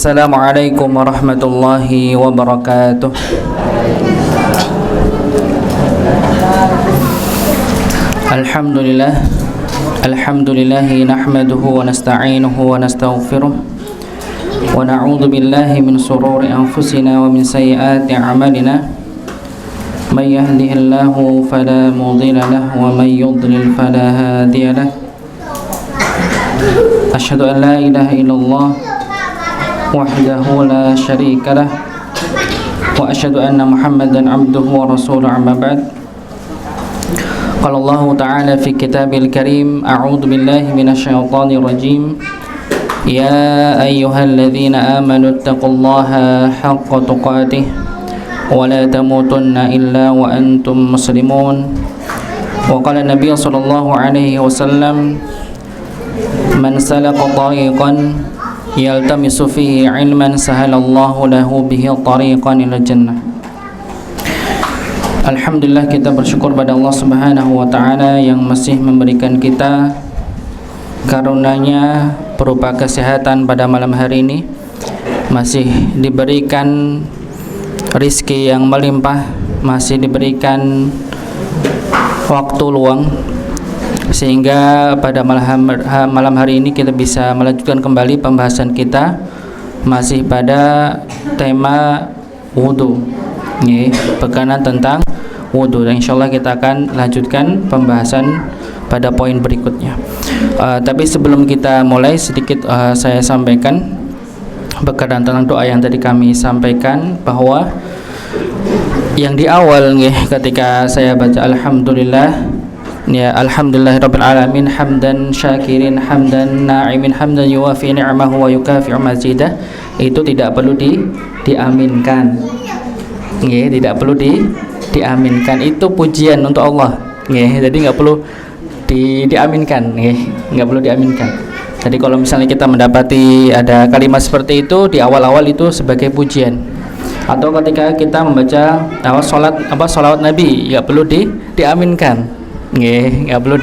Assalamualaikum warahmatullahi wabarakatuh. Alhamdulillah. Alhamdulillahi nahmaduhu wa nasta'inuhu wa nastaghfiruh wa na'udzu billahi min shururi anfusina wa min sayyiati a'malina. May yahdihillahu fala mudilla lahu wa may yudlil fala hadiya lahu. Asyhadu an la ilaha illallah wahdahu la syarika lah wa asyhadu anna Muhammadan abduhu wa rasuluhu, amma ba'd. Qala Allah ta'ala fi kitabil karim, a'udzu billahi minasyaitonir rajim. Ya ayyuhalladzina amanu taqullaha haqqa tuqatih wa la tamutunna illa wa antum muslimun. Wa qala Nabi sallallahu alaihi wasallam, man salaka tariqan yaltamisu fihi ilman sahalallahu lahu bihi tariqan ila jannah. Alhamdulillah, kita bersyukur pada Allah Subhanahu wa taala yang masih memberikan kita karunia berupa kesehatan pada malam hari ini, masih diberikan rizki yang melimpah, masih diberikan waktu luang, sehingga pada malam hari ini kita bisa melanjutkan kembali pembahasan kita masih pada tema wudu, pekanan tentang wudu, dan insyaallah kita akan lanjutkan pembahasan pada poin berikutnya. Tapi sebelum kita mulai, sedikit saya sampaikan berkaitan tentang doa yang tadi kami sampaikan, bahwa yang di awal ketika saya baca alhamdulillah, ya alhamdulillahirabbil alamin hamdan syakirin hamdan na'imin hamdan yuwafi ni'amahu wa yukafi'u mazidah, itu tidak perlu diaminkan. Tidak perlu diaminkan, itu pujian untuk Allah. Jadi nggak perlu diaminkan, nggak perlu diaminkan. Jadi kalau misalnya kita mendapati ada kalimat seperti itu di awal-awal, itu sebagai pujian. Atau ketika kita membaca sholawat Nabi, nggak perlu diaminkan. Nggak perlu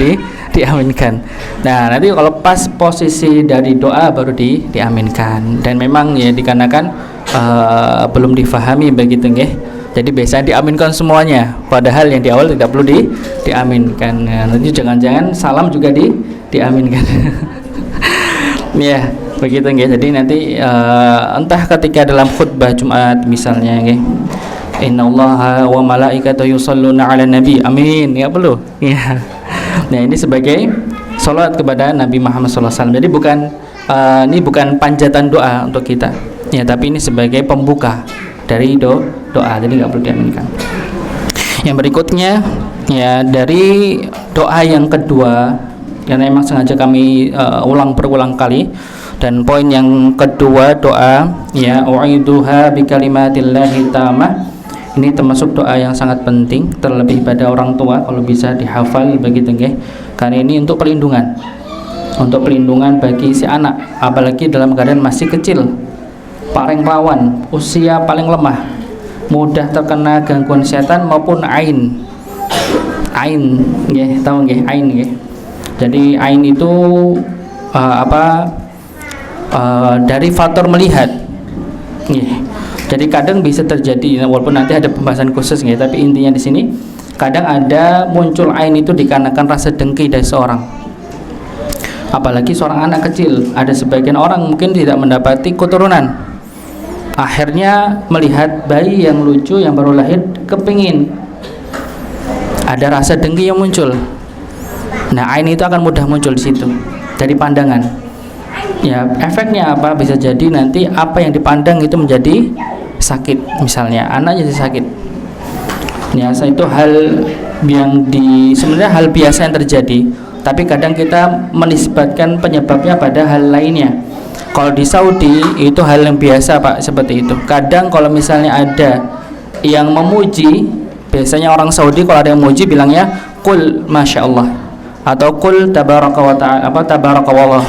diaminkan. Nah, nanti kalau pas posisi dari doa baru diaminkan. Dan memang dikarenakan belum difahami begitu, jadi biasanya diaminkan semuanya, padahal yang di awal tidak perlu diaminkan. Nah, nanti jangan-jangan salam juga diaminkan. Ya, begitu Jadi nanti entah ketika dalam khutbah Jumat misalnya, innallaha wa malaikatahu yusholluna 'alan nabi, amin, nggak perlu. Ya. Nah, ini sebagai salat kepada Nabi Muhammad SAW. Jadi ini bukan panjatan doa untuk kita, tapi ini sebagai pembuka dari doa, jadi nggak perlu diaminkan. Yang berikutnya, dari doa yang kedua, karena memang sengaja kami berulang kali. Dan poin yang kedua, doa u'iduha bi kalimatillahi tamah. Ini termasuk doa yang sangat penting, terlebih pada orang tua kalau bisa dihafal begitu, karena ini untuk perlindungan bagi si anak, apalagi dalam keadaan masih kecil, paling rawan, usia paling lemah, mudah terkena gangguan setan maupun ain, tahu ain. Jadi ain itu dari faktor melihat. Jadi kadang bisa terjadi, walaupun nanti ada pembahasan khusus, tapi intinya di sini kadang ada muncul ain itu dikarenakan rasa dengki dari seorang, apalagi seorang anak kecil. Ada sebagian orang mungkin tidak mendapati keturunan, akhirnya melihat bayi yang lucu yang baru lahir, kepingin, ada rasa dengki yang muncul. Nah, ain itu akan mudah muncul di situ dari pandangan. Efeknya apa? Bisa jadi nanti apa yang dipandang itu menjadi sakit, misalnya anak jadi sakit. Itu hal yang sebenarnya hal biasa yang terjadi, tapi kadang kita menisbatkan penyebabnya pada hal lainnya. Kalau di Saudi itu hal yang biasa, Pak, seperti itu. Kadang kalau misalnya ada yang memuji, biasanya orang Saudi kalau ada yang memuji bilangnya qul masyaallah, atau qul tabaraka wa ta'ala, tabarakallah,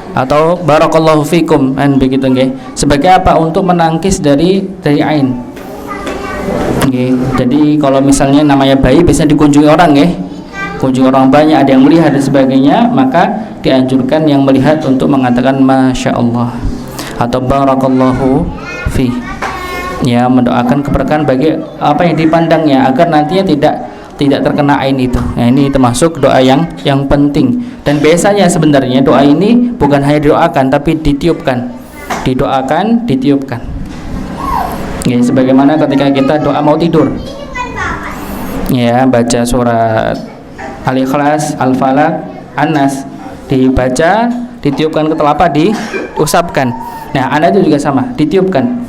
atau barakallahu fikum, begitu sebagai apa? Untuk menangkis dari ain. Jadi kalau misalnya namanya bayi biasanya dikunjungi orang, kunjungi orang banyak, ada yang melihat dan sebagainya, maka dianjurkan yang melihat untuk mengatakan masya Allah. atau barakallahu fi. Ya, mendoakan keberkahan bagi apa yang dipandangnya agar nantinya tidak terkena ain itu. Nah, ini termasuk doa yang penting. Dan biasanya sebenarnya doa ini bukan hanya didoakan tapi ditiupkan. Didoakan, ditiupkan. Ya, sebagaimana ketika kita doa mau tidur. Ya, baca surat Al-Ikhlas, Al-Falaq, An-Nas, dibaca, ditiupkan ke telapak, diusapkan. Nah, Anda itu juga sama, ditiupkan.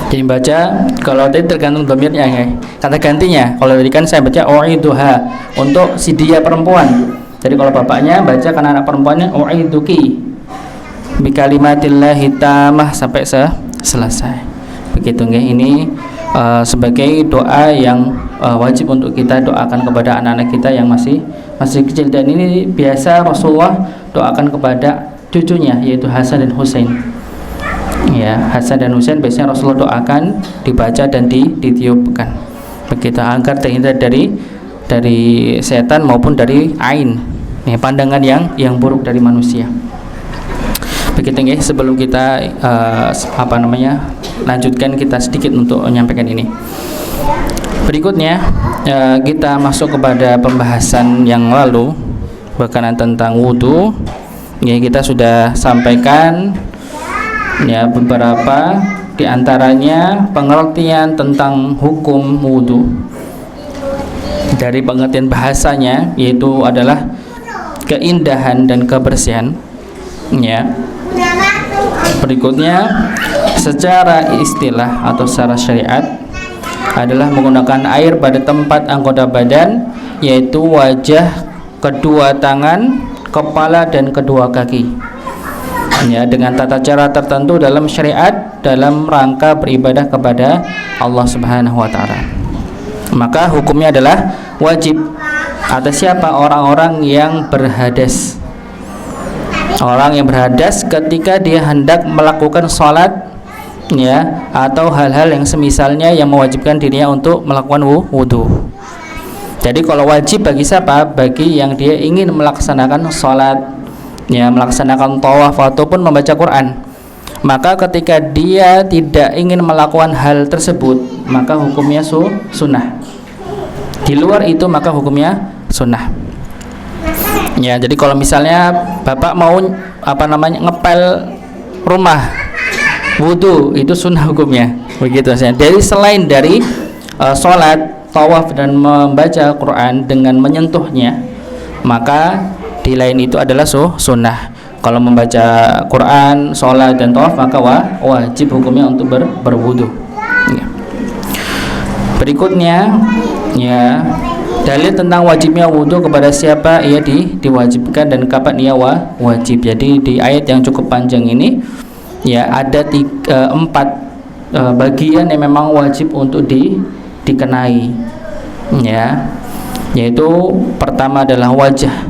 Jadi baca, kalau tadi tergantung dhamirnya ya. Kata gantinya, kalau tadi kan saya baca u'iduha untuk si dia perempuan. Jadi kalau bapaknya baca karena anak perempuannya u'iduki bi kalimatillahi tamah sampai selesai. Begitu nggih. Ini sebagai doa yang wajib untuk kita doakan kepada anak-anak kita yang masih kecil, dan ini biasa Rasulullah doakan kepada cucunya yaitu Hasan dan Husain. Ya, Hasan dan Husain biasanya Rasulullah doakan, dibaca dan ditiupkan. Begitu agar terhindar dari setan maupun dari ain. Ya, pandangan yang buruk dari manusia. Begitu nggih, sebelum kita lanjutkan, kita sedikit untuk menyampaikan ini. Berikutnya kita masuk kepada pembahasan yang lalu berkenaan tentang wudu. Ya, kita sudah sampaikan ya beberapa di antaranya pengertian tentang hukum wudu. Dari pengertian bahasanya yaitu adalah keindahan dan kebersihan. Ya. Berikutnya secara istilah atau secara syariat adalah menggunakan air pada tempat anggota badan yaitu wajah, kedua tangan, kepala dan kedua kaki. Ya, dengan tata cara tertentu dalam syariat dalam rangka beribadah kepada Allah Subhanahu wa taala. Maka hukumnya adalah wajib atas siapa? Orang-orang yang berhadas. Orang yang berhadas ketika dia hendak melakukan sholat, ya, atau hal-hal yang semisalnya yang mewajibkan dirinya untuk melakukan wudu. Jadi kalau wajib bagi siapa? Bagi yang dia ingin melaksanakan sholat, ya, melaksanakan tawaf ataupun membaca Quran. Maka ketika dia tidak ingin melakukan hal tersebut, maka hukumnya sunnah. Di luar itu maka hukumnya sunnah. Ya, jadi kalau misalnya Bapak mau ngepel rumah, wudu, itu sunnah hukumnya. Begitu saja. Dari selain dari sholat, tawaf dan membaca Quran dengan menyentuhnya, maka di lain itu adalah sunnah. Kalau membaca Quran, sholat dan tawaf maka wajib hukumnya untuk berwudu. Ya. Berikutnya, ya, dalil tentang wajibnya wudu kepada siapa ia diwajibkan dan kapan ia wajib. Jadi di ayat yang cukup panjang ini, ya, ada 4 bagian yang memang wajib untuk dikenai, ya, yaitu pertama adalah wajah,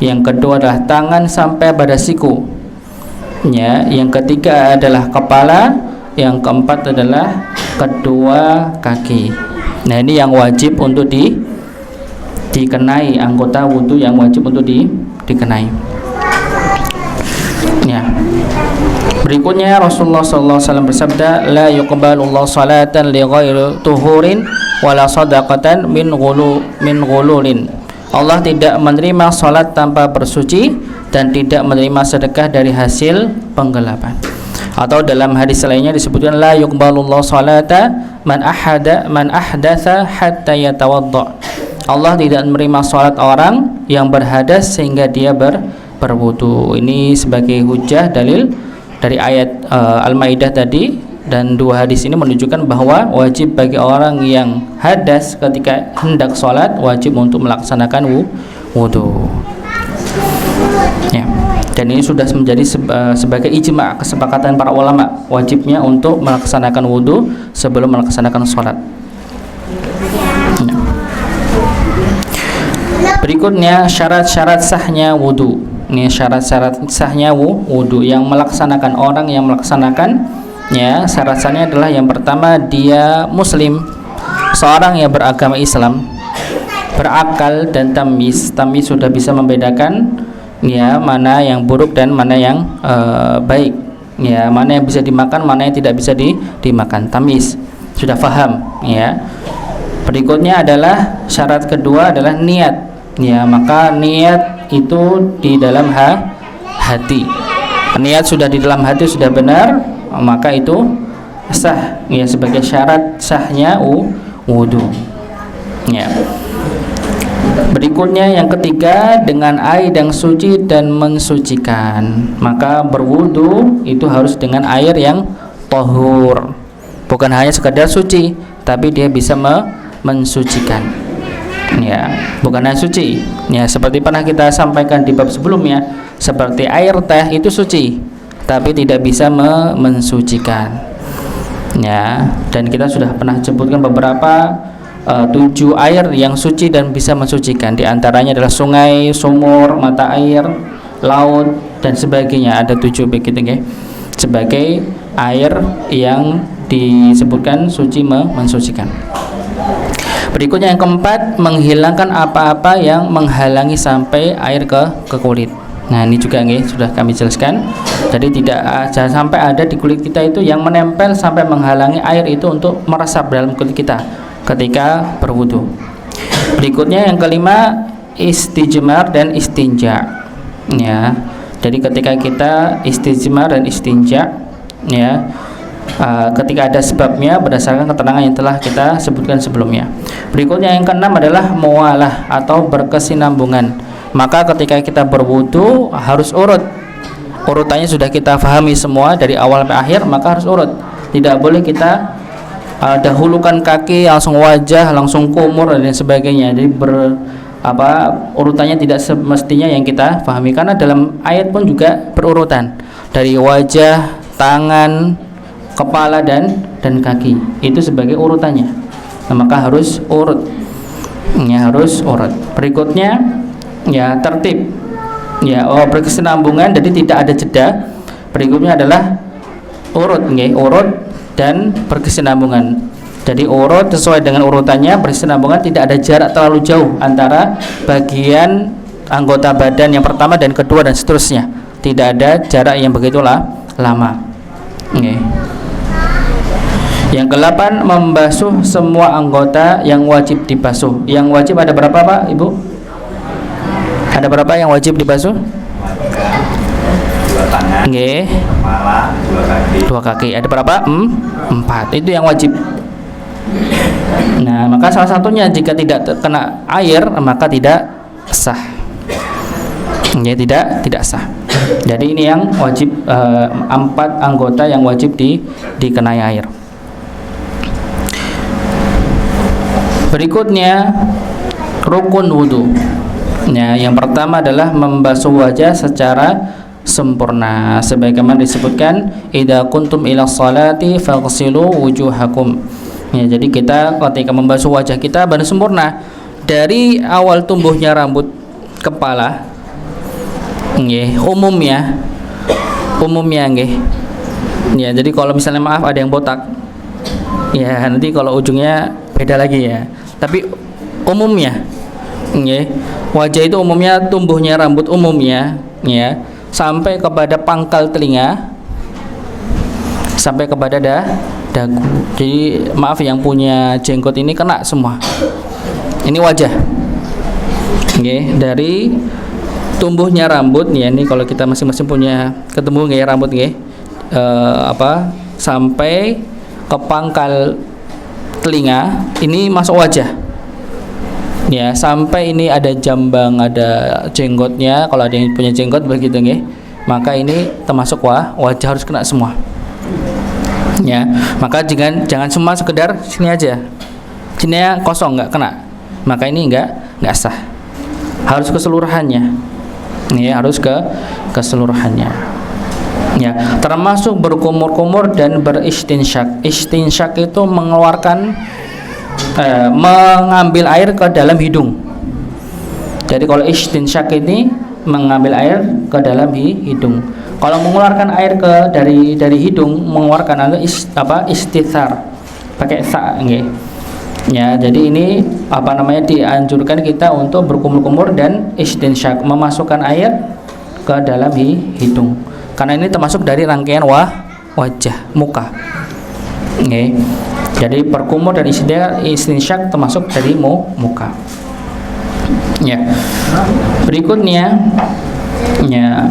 yang kedua adalah tangan sampai pada siku, ya, yang ketiga adalah kepala, yang keempat adalah kedua kaki. Nah, ini yang wajib untuk dikenai, anggota wudu yang wajib untuk dikenai. Ya. Berikutnya Rasulullah SAW bersabda, la yuqbalullahu salatan li ghairi tuhurin wala sadaqatan min ghululin. Allah tidak menerima salat tanpa bersuci dan tidak menerima sedekah dari hasil penggelapan. Atau dalam hadis lainnya disebutkan la yuqbalullahu salata man ahdatsa hatta yatawadda. Allah tidak menerima salat orang yang berhadas sehingga dia berwudu. Ini sebagai hujjah dalil dari ayat Al-Maidah tadi, dan 2 hadis ini menunjukkan bahwa wajib bagi orang yang hadas ketika hendak sholat wajib untuk melaksanakan wudu. Ya. Dan ini sudah menjadi sebagai ijma', kesepakatan para ulama, wajibnya untuk melaksanakan wudu sebelum melaksanakan sholat. Ya. Berikutnya syarat-syarat sahnya wudu. Ini syarat-syarat sahnya wudu yang melaksanakan, orang yang melaksanakan, ya, syarat-syaratnya adalah yang pertama dia muslim, seorang yang beragama Islam, berakal dan tamyiz sudah bisa membedakan, ya, mana yang buruk dan mana yang baik. Ya, mana yang bisa dimakan, mana yang tidak bisa dimakan. Tamyiz. Sudah paham, ya. Berikutnya adalah syarat kedua adalah niat. Ya, maka niat itu di dalam hati. Niat sudah di dalam hati sudah benar, maka itu sah, ya, sebagai syarat sahnya wudu. Ya. Berikutnya yang ketiga, dengan air yang suci dan mensucikan. Maka berwudu itu harus dengan air yang tahur. Bukan hanya sekadar suci, tapi dia bisa mensucikan. Ya, bukan hanya suci. Ya, seperti pernah kita sampaikan di bab sebelumnya, seperti air teh itu suci, tapi tidak bisa mensucikan. Ya, dan kita sudah pernah sebutkan beberapa 7 air yang suci dan bisa mensucikan. Di antaranya adalah sungai, sumur, mata air, laut dan sebagainya. Ada 7 begitu, ya, sebagai air yang disebutkan suci mensucikan. Berikutnya yang keempat, menghilangkan apa-apa yang menghalangi sampai air ke kulit. Nah, ini juga, ya, sudah kami jelaskan. Jadi jangan sampai ada di kulit kita itu yang menempel sampai menghalangi air itu untuk meresap dalam kulit kita ketika berwudu. Berikutnya yang kelima, istijmar dan istinja. Ya, jadi ketika kita istijmar dan istinja, ya, ketika ada sebabnya berdasarkan keterangan yang telah kita sebutkan sebelumnya. Berikutnya yang keenam adalah mualah atau berkesinambungan. Maka ketika kita berwudu harus urut. Urutannya sudah kita pahami semua dari awal sampai akhir, maka harus urut. Tidak boleh kita dahulukan kaki, langsung wajah, langsung kumur dan sebagainya. Jadi urutannya tidak semestinya yang kita pahami, karena dalam ayat pun juga berurutan dari wajah, tangan, kepala dan kaki. Itu sebagai urutannya. Nah, maka harus urut. Ya, harus urut. Berikutnya, ya, tertib. Ya, berkesinambungan, jadi tidak ada jeda. Berikutnya adalah urut, ya, urut dan berkesinambungan. Jadi urut sesuai dengan urutannya, berkesinambungan, tidak ada jarak terlalu jauh antara bagian anggota badan yang pertama dan kedua dan seterusnya. Tidak ada jarak yang begitulah lama. Okay. Yang ke-8, membasuh semua anggota yang wajib dibasuh. Yang wajib ada berapa, Pak, Ibu? Ada berapa yang wajib dibasuh? 2 tangan, Okay. kepala, 2 kaki. 2 kaki. Ada berapa? 4. Itu yang wajib. Nah, maka salah satunya jika tidak kena air maka tidak sah. Ya, tidak sah. Jadi ini yang wajib, 4 anggota yang wajib dikenai air. Berikutnya rukun wudu. Ya, yang pertama adalah membasuh wajah secara sempurna, sebagaimana disebutkan idza kuntum ila sholati faghsilu wujuhakum. Ya, jadi kita ketika membasuh wajah kita benar sempurna dari awal tumbuhnya rambut kepala, nggih, umumnya nggih. Ya, jadi kalau misalnya maaf ada yang botak, ya nanti kalau ujungnya beda lagi, ya. Tapi umumnya, nggih, wajah itu umumnya tumbuhnya rambut umumnya, ya, sampai kepada pangkal telinga, sampai kepada dagu. Jadi maaf yang punya jenggot ini kena semua. Ini wajah. Oke, dari tumbuhnya rambut, ya, ini kalau kita masing-masing punya ketemu nggih rambut nggih. Sampai ke pangkal telinga, ini masuk wajah. Ya, sampai ini ada jambang, ada jenggotnya. Kalau ada yang punya jenggot begitu nggih, maka ini termasuk wajah harus kena semua. Ya, maka jangan cuma sekedar sini aja, sini kosong nggak kena, maka ini nggak sah. Harus keseluruhannya, ya, harus keseluruhannya. Ya, termasuk berkumur-kumur dan beristinsyak. Istinsyak itu mengeluarkan, mengambil air ke dalam hidung. Jadi kalau istinsyak ini mengambil air ke dalam hidung. Kalau mengeluarkan air dari hidung, mengeluarkan istithar, pakai sa, nggih. Ya, jadi ini dianjurkan kita untuk berkumur-kumur dan istinsyak, memasukkan air ke dalam hidung. karena ini termasuk dari rangkaian wajah, muka. Okay. Jadi berkumur dan istinsyak termasuk dari muka. Ya. Berikutnya, ya,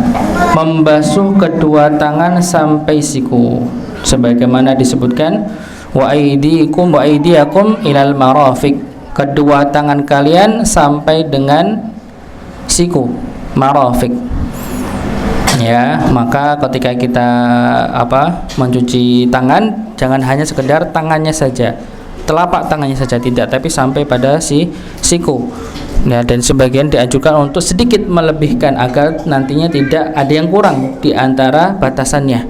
membasuh kedua tangan sampai siku, sebagaimana disebutkan wa aydiyakum ilal marafiq, kedua tangan kalian sampai dengan siku, marafiq. Ya, maka ketika kita mencuci tangan, jangan hanya sekedar tangannya saja, telapak tangannya saja, tidak, tapi sampai pada siku. Ya, dan sebagian dianjurkan untuk sedikit melebihkan agar nantinya tidak ada yang kurang di antara batasannya.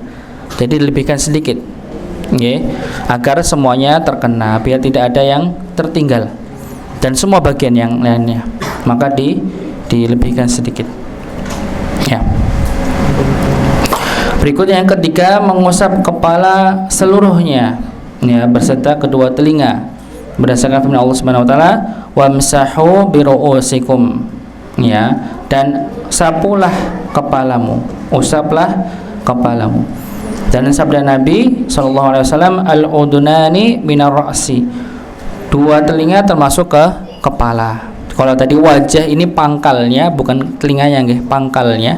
Jadi lebihkan sedikit, agar semuanya terkena, biar tidak ada yang tertinggal dan semua bagian yang lainnya. Maka dilebihkan sedikit. Ya. Berikutnya yang ketiga, mengusap kepala seluruhnya, ya, berserta kedua telinga, berdasarkan firman Allah Subhanahu wa taala, wamsahu biru'usikum, ya, dan sapulah kepalamu, usaplah kepalamu. Dan sabda Nabi sallallahu alaihi wasallam, al-udunani minar ra'si, dua telinga termasuk ke kepala. Kalau tadi wajah ini pangkalnya, bukan telinganya, nggih, pangkalnya.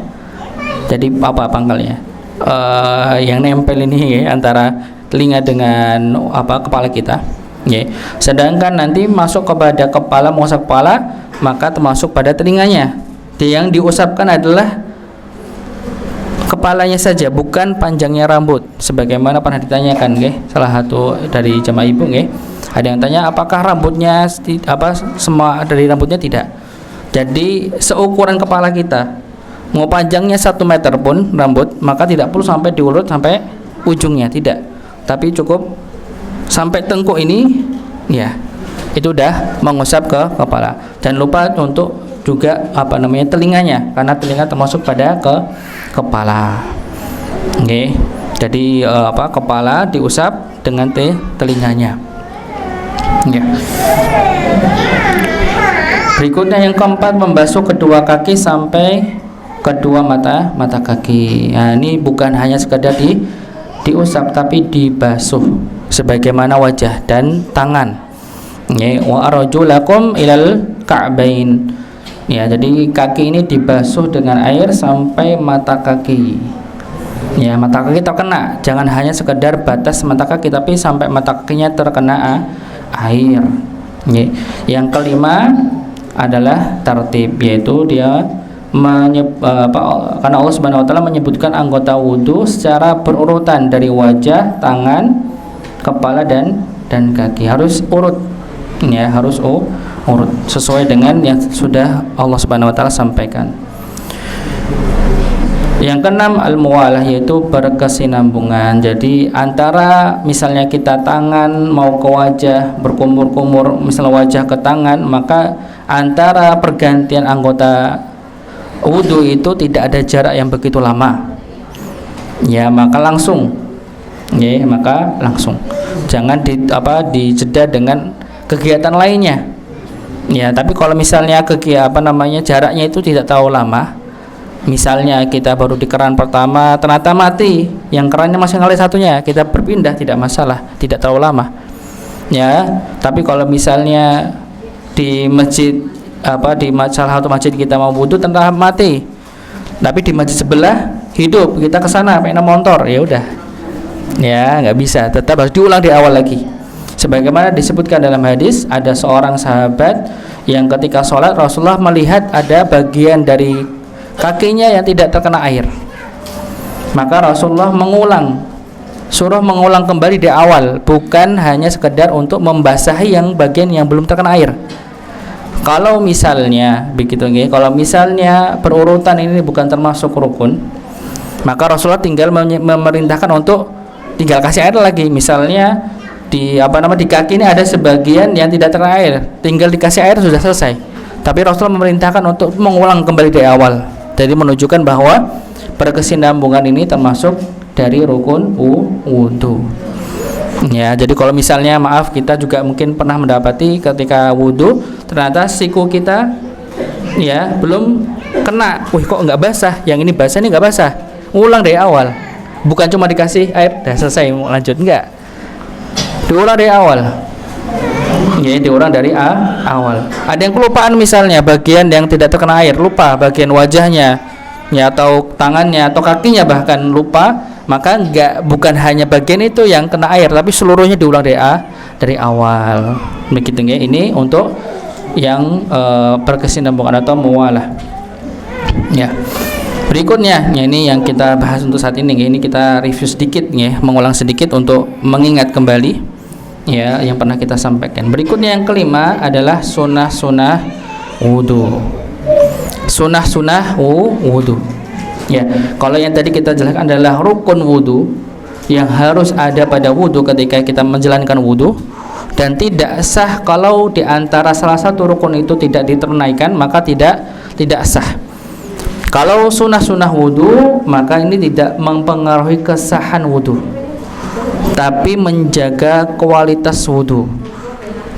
Jadi apa pangkalnya? Yang nempel ini, ya, antara telinga dengan kepala kita, ya. Sedangkan nanti masuk kepada kepala, mengusap kepala, maka termasuk pada telinganya. Yang diusapkan adalah kepalanya saja, bukan panjangnya rambut, sebagaimana pernah ditanyakan, ya, salah satu dari jamaah ibu, ya. Ada yang tanya apakah rambutnya semua dari rambutnya, tidak. Jadi seukuran kepala kita, mau panjangnya 1 meter pun rambut, maka tidak perlu sampai diurut sampai ujungnya, tidak, tapi cukup sampai tengkuk ini, ya, itu udah mengusap ke kepala. Dan lupa untuk juga telinganya, karena telinga termasuk pada ke kepala. Oke. Jadi kepala diusap dengan telinganya. Ya. Berikutnya yang keempat, membasuh kedua kaki sampai kedua mata kaki. Nah, ini bukan hanya sekedar diusap, tapi dibasuh sebagaimana wajah dan tangan. Ya, wa arjulakum ilal ka'bain. Ya, jadi kaki ini dibasuh dengan air sampai mata kaki. Ya, mata kaki terkena, jangan hanya sekedar batas mata kaki, tapi sampai mata kakinya terkena air. Ya. Yang kelima adalah tertib, yaitu dia karena Allah Subhanahu wa taala menyebutkan anggota wudu secara berurutan dari wajah, tangan, kepala dan kaki, harus urut, ya, harus urut sesuai dengan yang sudah Allah Subhanahu wa taala sampaikan. Yang keenam, al-muwalah, yaitu berkesinambungan. Jadi antara misalnya kita tangan mau ke wajah, berkumur-kumur misalnya wajah ke tangan, maka antara pergantian anggota wudu itu tidak ada jarak yang begitu lama, ya, maka langsung, ya, maka langsung, jangan dijeda dengan kegiatan lainnya, ya. Tapi kalau misalnya jaraknya itu tidak terlalu lama, misalnya kita baru di keran pertama ternyata mati, yang kerannya masih ngalir satunya, kita berpindah, tidak masalah, tidak terlalu lama, ya. Tapi kalau misalnya di masjid di salah satu masjid kita mau wudu ternyata mati, tapi di masjid sebelah hidup, kita ke sana pakai motor, ya udah, ya, nggak bisa, tetap harus diulang di awal lagi. Sebagaimana disebutkan dalam hadis, ada seorang sahabat yang ketika sholat Rasulullah melihat ada bagian dari kakinya yang tidak terkena air, maka Rasulullah suruh mengulang kembali di awal, bukan hanya sekedar untuk membasahi yang bagian yang belum terkena air. Kalau misalnya begitu, kalau misalnya berurutan ini bukan termasuk rukun, maka Rasulullah tinggal memerintahkan untuk tinggal kasih air lagi. Misalnya di kaki ini ada sebagian yang tidak terkena air, tinggal dikasih air sudah selesai. Tapi Rasulullah memerintahkan untuk mengulang kembali dari awal. Jadi menunjukkan bahwa berkesinambungan ini termasuk dari rukun wudu. Ya, jadi kalau misalnya kita juga mungkin pernah mendapati ketika wudu ternyata siku kita, ya, belum kena, kok nggak basah, yang ini basah, ini nggak basah, Ulang dari awal. Bukan cuma dikasih air dah selesai mau lanjut, enggak. Diulang dari awal. Ya, diulang dari awal. Ada yang kelupaan misalnya bagian yang tidak terkena air, lupa bagian wajahnya, ya atau tangannya atau kakinya bahkan lupa, maka bukan hanya bagian itu yang kena air, tapi seluruhnya diulang dari awal. Begitu ya. Ini untuk yang berkesinambungan atau muwalah. Ya. Berikutnya, ya ini yang kita bahas untuk saat ini. Ya, ini kita review sedikit ya, mengulang sedikit untuk mengingat kembali ya yang pernah kita sampaikan. Berikutnya yang kelima adalah sunnah-sunnah wudu. Sunnah-sunnah wudu. Ya, kalau yang tadi kita jelaskan adalah rukun wudu yang harus ada pada wudu ketika kita menjalankan wudu, dan tidak sah kalau di antara salah satu rukun itu tidak ditunaikan, maka tidak sah. Kalau sunnah-sunnah wudu, maka ini tidak mempengaruhi kesahan wudu, tapi menjaga kualitas wudu,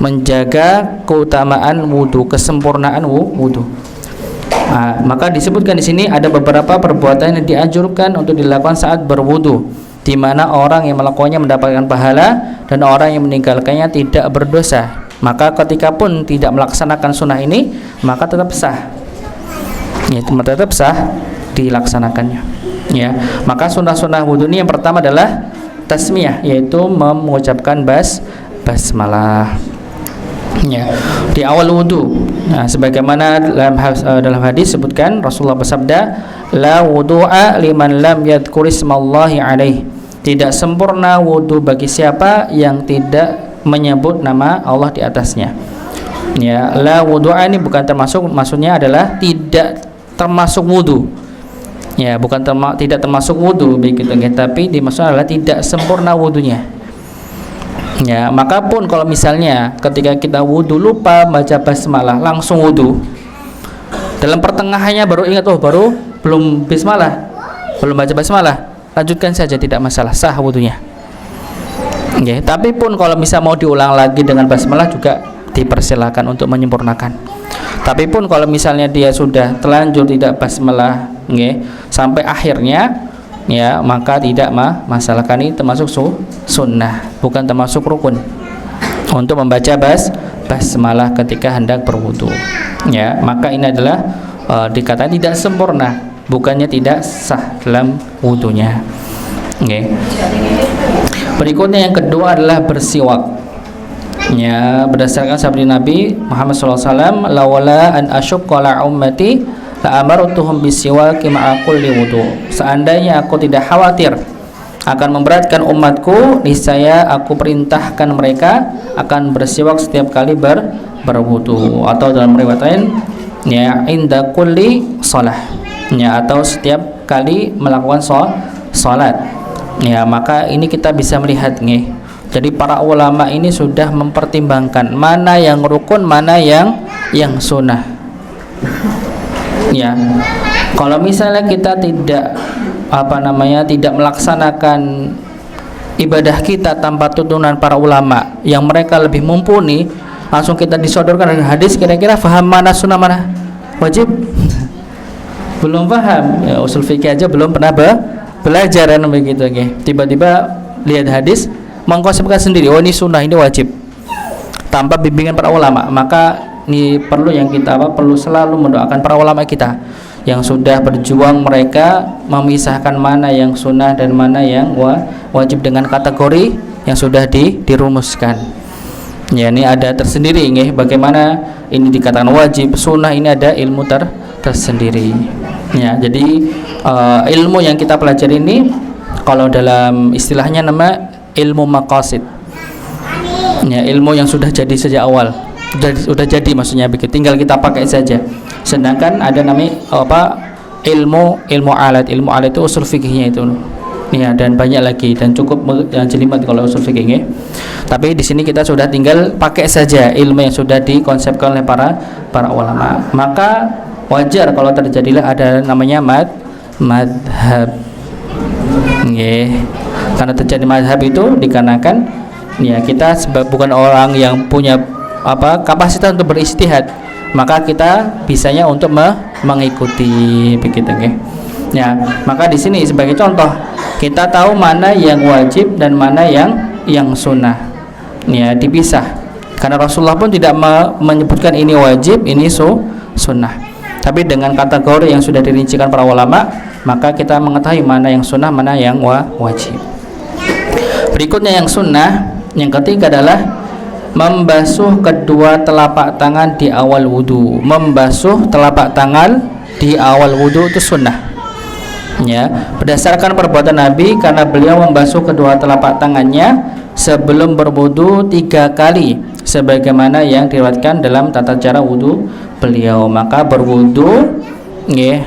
menjaga keutamaan wudu, kesempurnaan wudu. Nah, maka disebutkan di sini ada beberapa perbuatan yang dianjurkan untuk dilakukan saat berwudu, di mana orang yang melakukannya mendapatkan pahala dan orang yang meninggalkannya tidak berdosa. Maka ketika pun tidak melaksanakan sunnah ini, maka tetap sah. Ya, tetap sah dilaksanakannya. Ya, maka sunnah-sunnah wudu ini yang pertama adalah tasmiyah, yaitu mengucapkan basmalah. Ya, di awal wudu. Nah, sebagaimana dalam hadis sebutkan Rasulullah bersabda, la wudu'a liman lam yadhkurismallahi alaih. Tidak sempurna wudu bagi siapa yang tidak menyebut nama Allah di atasnya. Ya, la wudu'a ini bukan termasuk, maksudnya adalah tidak termasuk wudu. Ya, bukan tidak termasuk wudu begitu ya, tapi dimaksud adalah tidak sempurna wudunya. Ya, maka pun kalau misalnya ketika kita wudu lupa baca basmalah, langsung wudu, dalam pertengahannya baru ingat, oh baru belum bismillah, belum baca basmalah, lanjutkan saja, tidak masalah, sah wudunya. Ya, tapi pun kalau bisa mau diulang lagi dengan basmalah juga dipersilakan untuk menyempurnakan. Tapi pun kalau misalnya dia sudah terlanjur tidak basmalah sampai akhirnya, ya maka tidak masalah, kan ini termasuk sunnah, bukan termasuk rukun untuk membaca basmalah ketika hendak berwudu. Ya, maka ini adalah dikatakan tidak sempurna, bukannya tidak sah dalam wudunya. Berikutnya yang kedua adalah bersiwak. Ya, berdasarkan sabda Nabi Muhammad SAW, lawala an asyqa ala ummati la amartuhum bisiwaki ma'a kulli wudu. Seandainya aku tidak khawatir akan memberatkan umatku, niscaya aku perintahkan mereka akan bersiwak setiap kali berwudu, atau dalam riwayat lain ya inda kulli shalah, ya atau setiap kali melakukan salat. Ya, maka ini kita bisa melihat nih. Jadi para ulama ini sudah mempertimbangkan mana yang rukun, mana yang sunnah. Ya, kalau misalnya kita tidak tidak melaksanakan ibadah kita tanpa tuntunan para ulama yang mereka lebih mumpuni, langsung kita disodorkan dengan hadis, kira-kira faham mana sunnah mana wajib? Belum paham. Ya, usul fikih aja belum pernah belajar begitu. Tiba-tiba lihat hadis, mengkonsepkan sendiri, oh ini sunnah, ini wajib, tanpa bimbingan para ulama. Maka ini perlu yang kita perlu selalu mendoakan para ulama kita yang sudah berjuang, mereka memisahkan mana yang sunnah dan mana yang wajib dengan kategori yang sudah dirumuskan. Ya, ini ada tersendiri nih, bagaimana ini dikatakan wajib, sunnah, ini ada ilmu tersendiri. Ya, jadi ilmu yang kita pelajari ini kalau dalam istilahnya nama ilmu maqasid. Ya, ilmu yang sudah jadi sejak awal, sudah jadi maksudnya begitu, tinggal kita pakai saja. Sedangkan ada namanya ilmu alat itu usul fikihnya itu. Ya, dan banyak lagi, dan cukup jelimet kalau usul fikihnya. Tapi di sini kita sudah tinggal pakai saja ilmu yang sudah dikonsepkan oleh para ulama. Maka wajar kalau terjadilah ada namanya madhab. Karena terjadi madhab itu dikarenakan ya kita bukan orang yang punya kapasitas untuk beristihad, maka kita bisanya untuk mengikuti begitu. Ya, maka di sini sebagai contoh kita tahu mana yang wajib dan mana yang sunnah. Ya, dipisah. Karena Rasulullah pun tidak menyebutkan ini wajib, ini sunnah. Tapi dengan kategori yang sudah dirincikan para ulama, maka kita mengetahui mana yang sunnah, mana yang wajib. Berikutnya yang sunnah, yang ketiga adalah membasuh kedua telapak tangan di awal wudu. Membasuh telapak tangan di awal wudu itu sunnah. Ya, berdasarkan perbuatan Nabi, karena beliau membasuh kedua telapak tangannya sebelum berwudu 3 kali, sebagaimana yang diriwayatkan dalam tata cara wudu beliau. Maka berwudu ya,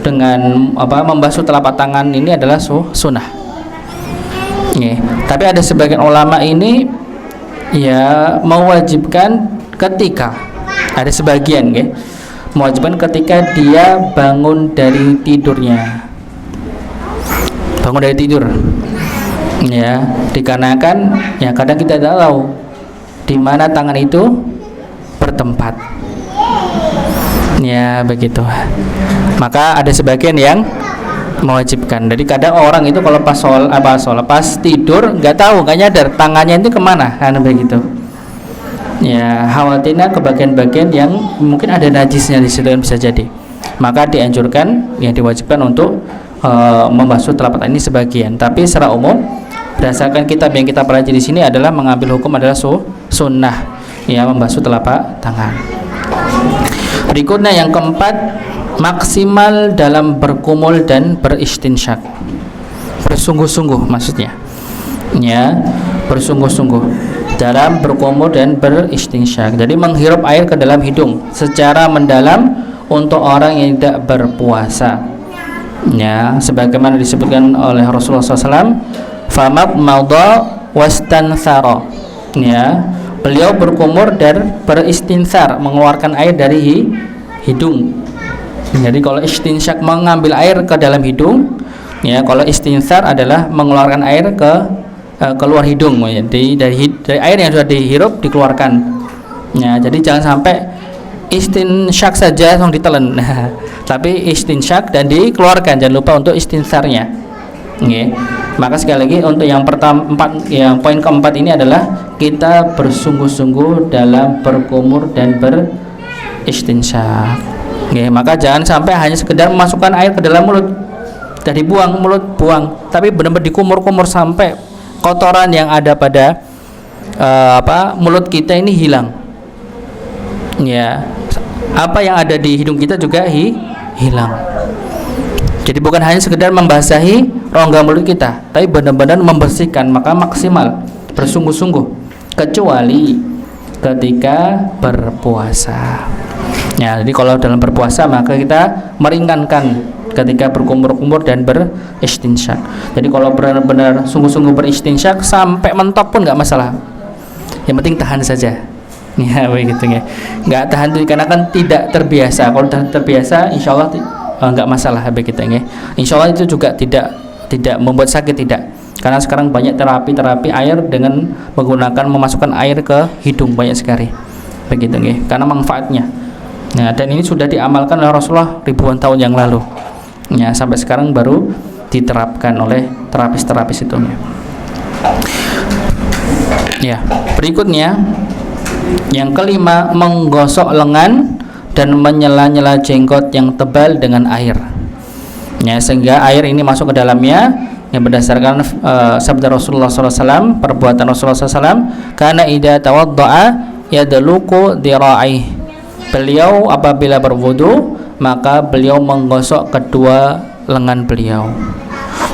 dengan membasuh telapak tangan ini adalah sunnah. Ya, tapi ada sebagian ulama ini ya mewajibkan ketika ada sebagian ya, mewajibkan ketika dia bangun dari tidurnya. Bangun dari tidur ya, dikarenakan ya kadang kita tidak tahu di mana tangan itu bertempat ya, begitu. Maka ada sebagian yang mewajibkan. Jadi kadang orang itu kalau pas tidur nggak tahu, nggak nyadar tangannya itu kemana, kan begitu ya, khawatirnya ke bagian-bagian yang mungkin ada najisnya di situ, kan bisa jadi. Maka dianjurkan, yang diwajibkan untuk membasuh telapak tangan ini sebagian. Tapi secara umum berdasarkan kitab yang kita pelajari di sini adalah mengambil hukum adalah sunnah ya, membasuh telapak tangan. Berikutnya yang keempat, maksimal dalam berkumul dan beristinsyak. Bersungguh-sungguh maksudnya ya, bersungguh-sungguh dalam berkumul dan beristinsyak. Jadi menghirup air ke dalam hidung secara mendalam untuk orang yang tidak berpuasa ya, sebagaimana disebutkan oleh Rasulullah SAW, famak madha wastanthara ya, beliau berkumur dan beristinsar, mengeluarkan air dari hidung. Jadi kalau istinsyak mengambil air ke dalam hidung ya, kalau istinsar adalah mengeluarkan air ke keluar hidung ya, dari air yang sudah dihirup dikeluarkan ya. Jadi jangan sampai istinsyak saja langsung ditelan, tapi istinsyak dan dikeluarkan, jangan lupa untuk istinsarnya. Okay. Maka sekali lagi untuk yang poin keempat ini adalah kita bersungguh-sungguh dalam berkumur dan beristinsyak. Okay. Maka jangan sampai hanya sekedar memasukkan air ke dalam mulut dan dibuang, buang, tapi benar-benar dikumur-kumur sampai kotoran yang ada pada mulut kita ini hilang. Ya, apa yang ada di hidung kita juga hilang. Jadi bukan hanya sekedar membasahi rongga mulut kita, tapi benar-benar membersihkan. Maka maksimal bersungguh-sungguh, kecuali ketika berpuasa ya. Jadi kalau dalam berpuasa maka kita meringankan ketika berkumur-kumur dan beristinsyak. Jadi kalau benar-benar sungguh-sungguh beristinsyak sampai mentok pun nggak masalah, yang penting tahan saja ya, begitu ya. Nggak tahan itu karena kan tidak terbiasa. Kalau terbiasa insya Allah nggak masalah, begitu ya. Insya Allah itu juga tidak membuat sakit, tidak. Karena sekarang banyak terapi air dengan menggunakan memasukkan air ke hidung, banyak sekali, begitu ya, karena manfaatnya. Nah, dan ini sudah diamalkan oleh Rasulullah ribuan tahun yang lalu ya, sampai sekarang baru diterapkan oleh terapis-terapis itu ya. Berikutnya yang kelima, menggosok lengan dan menyela-nyela jenggot yang tebal dengan air ya, sehingga air ini masuk ke dalamnya yang berdasarkan sabda Rasulullah SAW, perbuatan Rasulullah SAW, karena idza tawadda'a yadluku dira'ih, beliau apabila berwudu maka beliau menggosok kedua lengan beliau.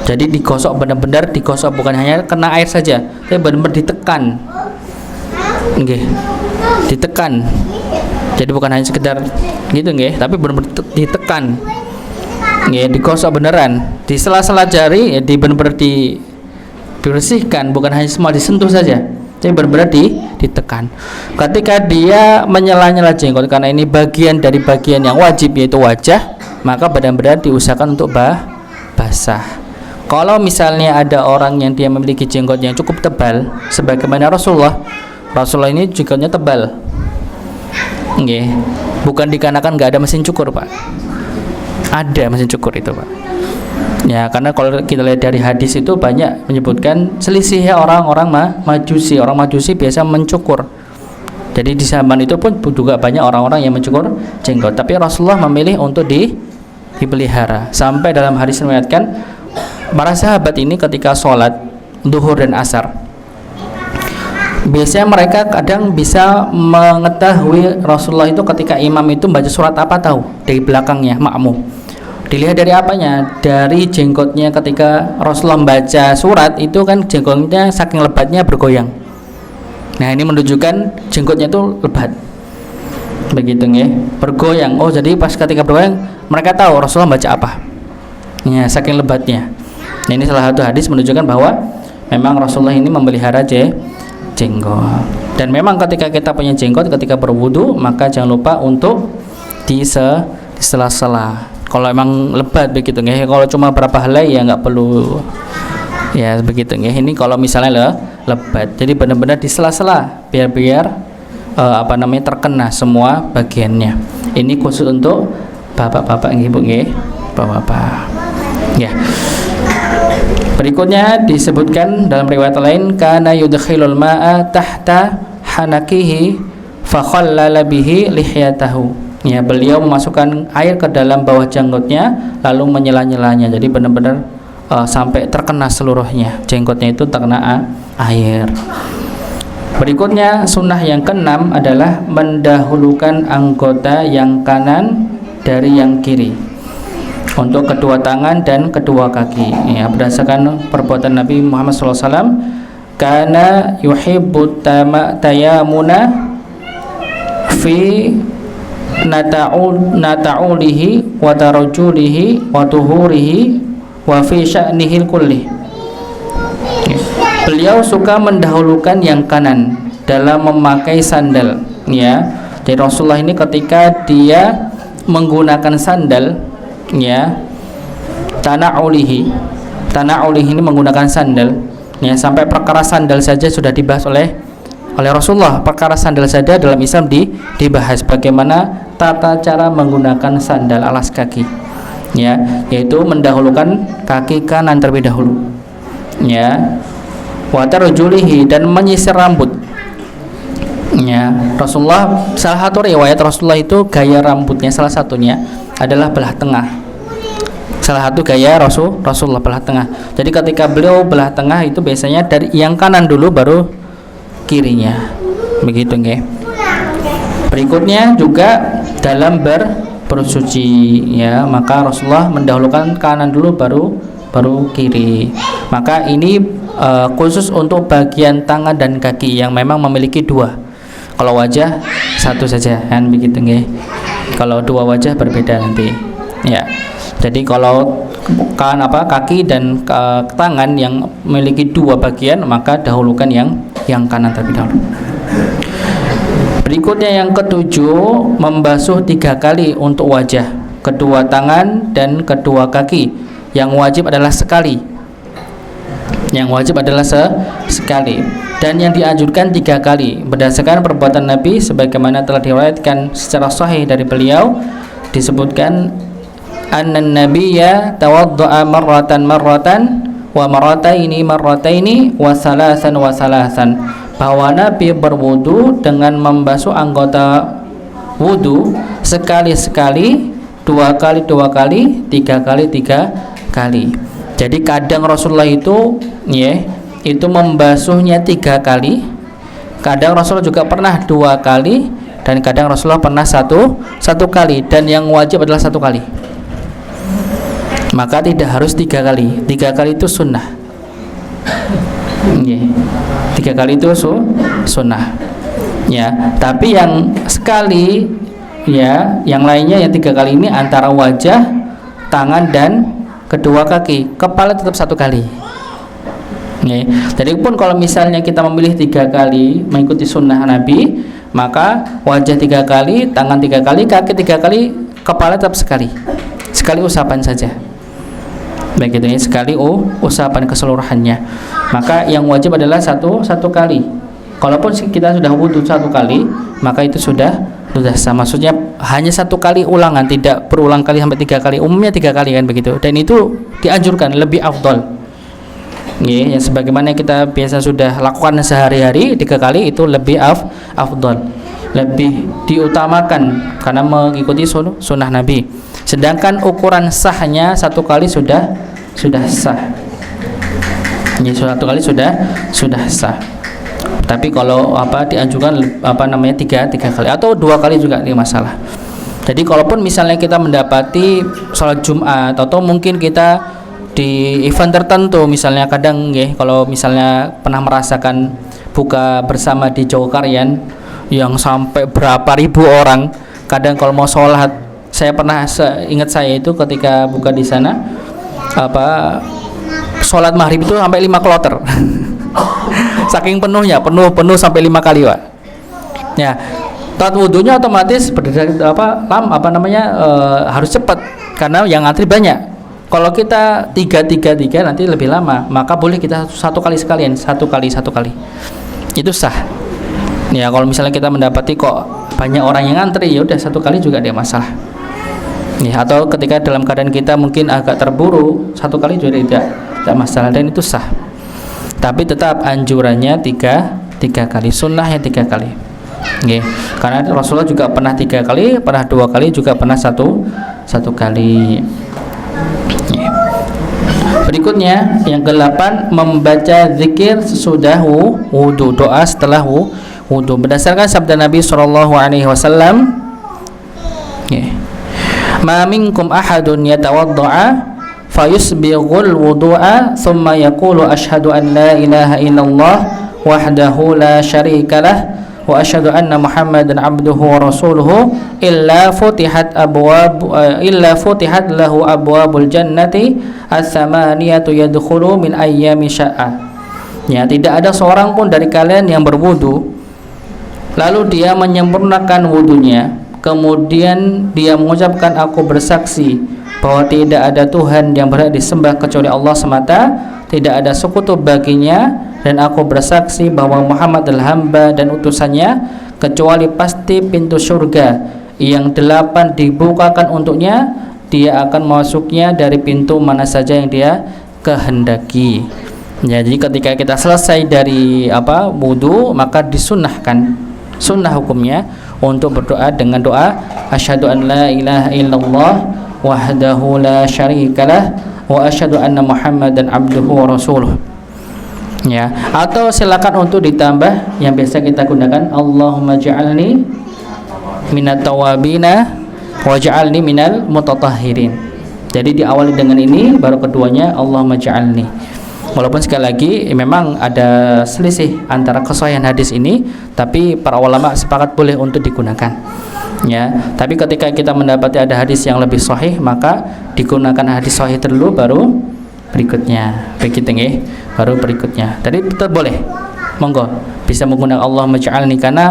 Jadi digosok, benar-benar digosok, bukan hanya kena air saja, tapi benar-benar ditekan. Nggih. Ditekan. Jadi bukan hanya sekedar gitu nggih, tapi benar-benar ditekan. Nggih, digosok beneran. Di sela-sela jari ya, benar-benar dibersihkan, bukan hanya semua disentuh saja. Jadi benar-benar ditekan. Ketika dia menyela-nyela jenggot, karena ini bagian dari bagian yang wajib yaitu wajah, maka benar-benar diusahakan untuk basah. Kalau misalnya ada orang yang dia memiliki jenggot yang cukup tebal, sebagaimana Rasulullah ini jenggotnya tebal. Nggih. Bukan dikarenakan nggak ada mesin cukur, Pak. Ada mesin cukur itu, Pak. Ya, karena kalau kita lihat dari hadis itu banyak menyebutkan selisih ya orang-orang Majusi. Orang Majusi biasa mencukur. Jadi di zaman itu pun juga banyak orang-orang yang mencukur jenggot. Tapi Rasulullah memilih untuk dipelihara. Sampai dalam hadis meriwayatkan para sahabat ini ketika sholat duhur dan asar, biasanya mereka kadang bisa mengetahui Rasulullah itu ketika imam itu baca surat apa tahu dari belakangnya makmum. Dilihat dari apanya? Dari jenggotnya ketika Rasulullah membaca surat itu kan jenggotnya saking lebatnya bergoyang. Nah ini menunjukkan jenggotnya itu lebat. Begitu ya, bergoyang. Oh jadi pas ketika bergoyang mereka tahu Rasulullah baca apa. Ya saking lebatnya. Nah, ini salah satu hadis menunjukkan bahwa memang Rasulullah ini memelihara jenggot. Dan memang ketika kita punya jenggot ketika berwudu maka jangan lupa untuk di sela-sela. Kalau emang lebat begitu nggih, kalau cuma berapa helai ya nggak perlu ya begitu nggih. Ini kalau misalnya lebat, jadi benar-benar di sela-sela biar terkena semua bagiannya. Ini khusus untuk bapak-bapak nggih Bu nggih, bapak-bapak. Ya. Berikutnya disebutkan dalam riwayat lain kana yudkhilul ma'a tahta hanakihi fa khallala bihi lihyatahu. Ya, beliau memasukkan air ke dalam bawah jenggotnya lalu menyela-nyelanya. Jadi benar-benar sampai terkena seluruhnya. Jenggotnya itu terkena air. Berikutnya sunnah yang keenam adalah mendahulukan anggota yang kanan dari yang kiri untuk kedua tangan dan kedua kaki. Ya, berdasarkan perbuatan Nabi Muhammad SAW, kana yuhibbut tayamuna fi nata'ulihi wa tarajulihi wa tuhurihi wa fi sya'nihil kulli. Beliau suka mendahulukan yang kanan dalam memakai sandal ya. Jadi Rasulullah ini ketika dia menggunakan sandal ya, tana'ulihi ini menggunakan sandal ya, sampai perkara sandal saja sudah dibahas oleh Rasulullah. Perkara sandal saja dalam Islam dibahas bagaimana tata cara menggunakan sandal alas kaki ya, yaitu mendahulukan kaki kanan terlebih dahulu ya, wa tarjulihi dan menyisir rambut ya. Rasulullah, salah satu riwayat Rasulullah itu gaya rambutnya salah satunya adalah belah tengah. Salah satu gaya Rasulullah belah tengah. Jadi ketika beliau belah tengah itu biasanya dari yang kanan dulu baru kirinya. Begitu nggih. Berikutnya juga dalam bersuci ya, maka Rasulullah mendahulukan kanan dulu baru kiri. Maka ini khusus untuk bagian tangan dan kaki yang memang memiliki dua. Kalau wajah satu saja kan begitu nggih. Kalau dua wajah berbeda nanti. Ya. Jadi kalau kaki dan tangan yang memiliki dua bagian maka dahulukan yang kanan terlebih dahulu. Berikutnya yang ketujuh, membasuh 3 kali untuk wajah, kedua tangan dan kedua kaki. Yang wajib adalah sekali. Sekali. Dan yang dianjurkan 3 kali berdasarkan perbuatan Nabi sebagaimana telah diriwayatkan secara sahih dari beliau. Disebutkan annan nabiyya tawadda'a marratan wa marrataini wa salasan, bahwa Nabi berwudu dengan membasuh anggota wudu sekali-sekali, 2 kali, 3 kali. Jadi kadang Rasulullah itu itu membasuhnya 3 kali, kadang Rasulullah juga pernah 2 kali, dan kadang Rasulullah pernah satu kali, dan yang wajib adalah 1 kali. Maka tidak harus 3 kali. 3 kali itu sunnah. 3 kali itu sunnah. Ya, tapi yang sekali ya, yang lainnya yang 3 kali ini antara wajah, tangan dan kedua kaki. Kepala tetap 1 kali. Jadi pun kalau misalnya kita memilih 3 kali mengikuti sunnah Nabi, maka wajah 3 kali, tangan 3 kali, kaki 3 kali, kepala tetap sekali usapan saja. Begitu ya, sekali usapan keseluruhannya. Maka yang wajib adalah satu kali. Kalaupun kita sudah wudhu 1 kali, maka itu sudah sah. Maksudnya hanya 1 kali ulangan, tidak berulang kali sampai 3 kali, umumnya 3 kali kan begitu, dan itu dianjurkan, lebih afdol. Ya, sebagaimana kita biasa sudah lakukan sehari-hari, 3 kali itu lebih afdol, lebih diutamakan karena mengikuti sunnah Nabi. Sedangkan ukuran sahnya 1 kali sudah sah. Ya, 1 kali sudah sah. Tapi kalau dianjurkan 3 kali atau 2 kali juga tidak masalah. Jadi kalaupun misalnya kita mendapati sholat Jumat atau mungkin kita di event tertentu, misalnya kadang ya, kalau misalnya pernah merasakan buka bersama di Jogokarian yang sampai berapa ribu orang, kadang kalau mau sholat, saya pernah ingat saya itu ketika buka di sana sholat maghrib itu sampai 5 kloter. Saking penuhnya, penuh sampai 5 kali, Pak. Ya, saat wudunya otomatis harus cepat karena yang antri banyak. Kalau kita 3 nanti lebih lama, maka boleh kita 1 kali sekalian, 1 kali. Itu sah. Ya, kalau misalnya kita mendapati kok banyak orang yang antri, ya udah 1 kali juga tidak masalah. Ya, atau ketika dalam keadaan kita mungkin agak terburu, 1 kali juga tidak masalah, dan itu sah. Tapi tetap anjurannya 3 kali, sunnahnya 3 kali. Okay. Karena Rasulullah juga pernah 3 kali, pernah 2 kali, juga pernah satu kali. Okay. Berikutnya yang ke-8, membaca zikir sesudah wudu, doa setelah wudu. Berdasarkan sabda Nabi SAW, okay, ma minkum ahadun yatawadda'a fayusbighul wudu'a thumma yaqulu asyhadu an la ilaha illallah wahdahu la syarika lah wa asyhadu anna muhammadan abduhu wa rasuluhu illa futihat lahu abwabul jannati ats-tsamaniyatu yadkhulu min ayyami sya'a. Ya, tidak ada seorang pun dari kalian yang berwudu lalu dia menyempurnakan wudunya, kemudian dia mengucapkan aku bersaksi bahwa tidak ada Tuhan yang berhak disembah kecuali Allah semata, tidak ada sekutu baginya, dan aku bersaksi bahwa Muhammad adalah hamba dan utusannya, kecuali pasti pintu surga yang 8 dibukakan untuknya, dia akan masuknya dari pintu mana saja yang dia kehendaki. Jadi ketika kita selesai dari wudu, maka disunahkan, sunnah hukumnya untuk berdoa dengan doa asyhadu an la ilaha illallah wahdahu la syarikalah wa asyhadu anna muhammadan abduhu wa rasuluh. Ya, atau silakan untuk ditambah yang biasa kita gunakan, Allahumma ja'alni minat tawabina waj'alni minal mutatahhirin. Jadi diawali dengan ini, baru keduanya Allahumma ja'alni. Walaupun sekali lagi memang ada selisih antara kesahihan hadis ini, tapi para ulama sepakat boleh untuk digunakan. Ya, tapi ketika kita mendapati ada hadis yang lebih sahih, maka digunakan hadis sahih dulu baru berikutnya. Begitu nggih, baru berikutnya. Tadi tetap boleh. Monggo bisa menggunakan Allahumma ja'alni karena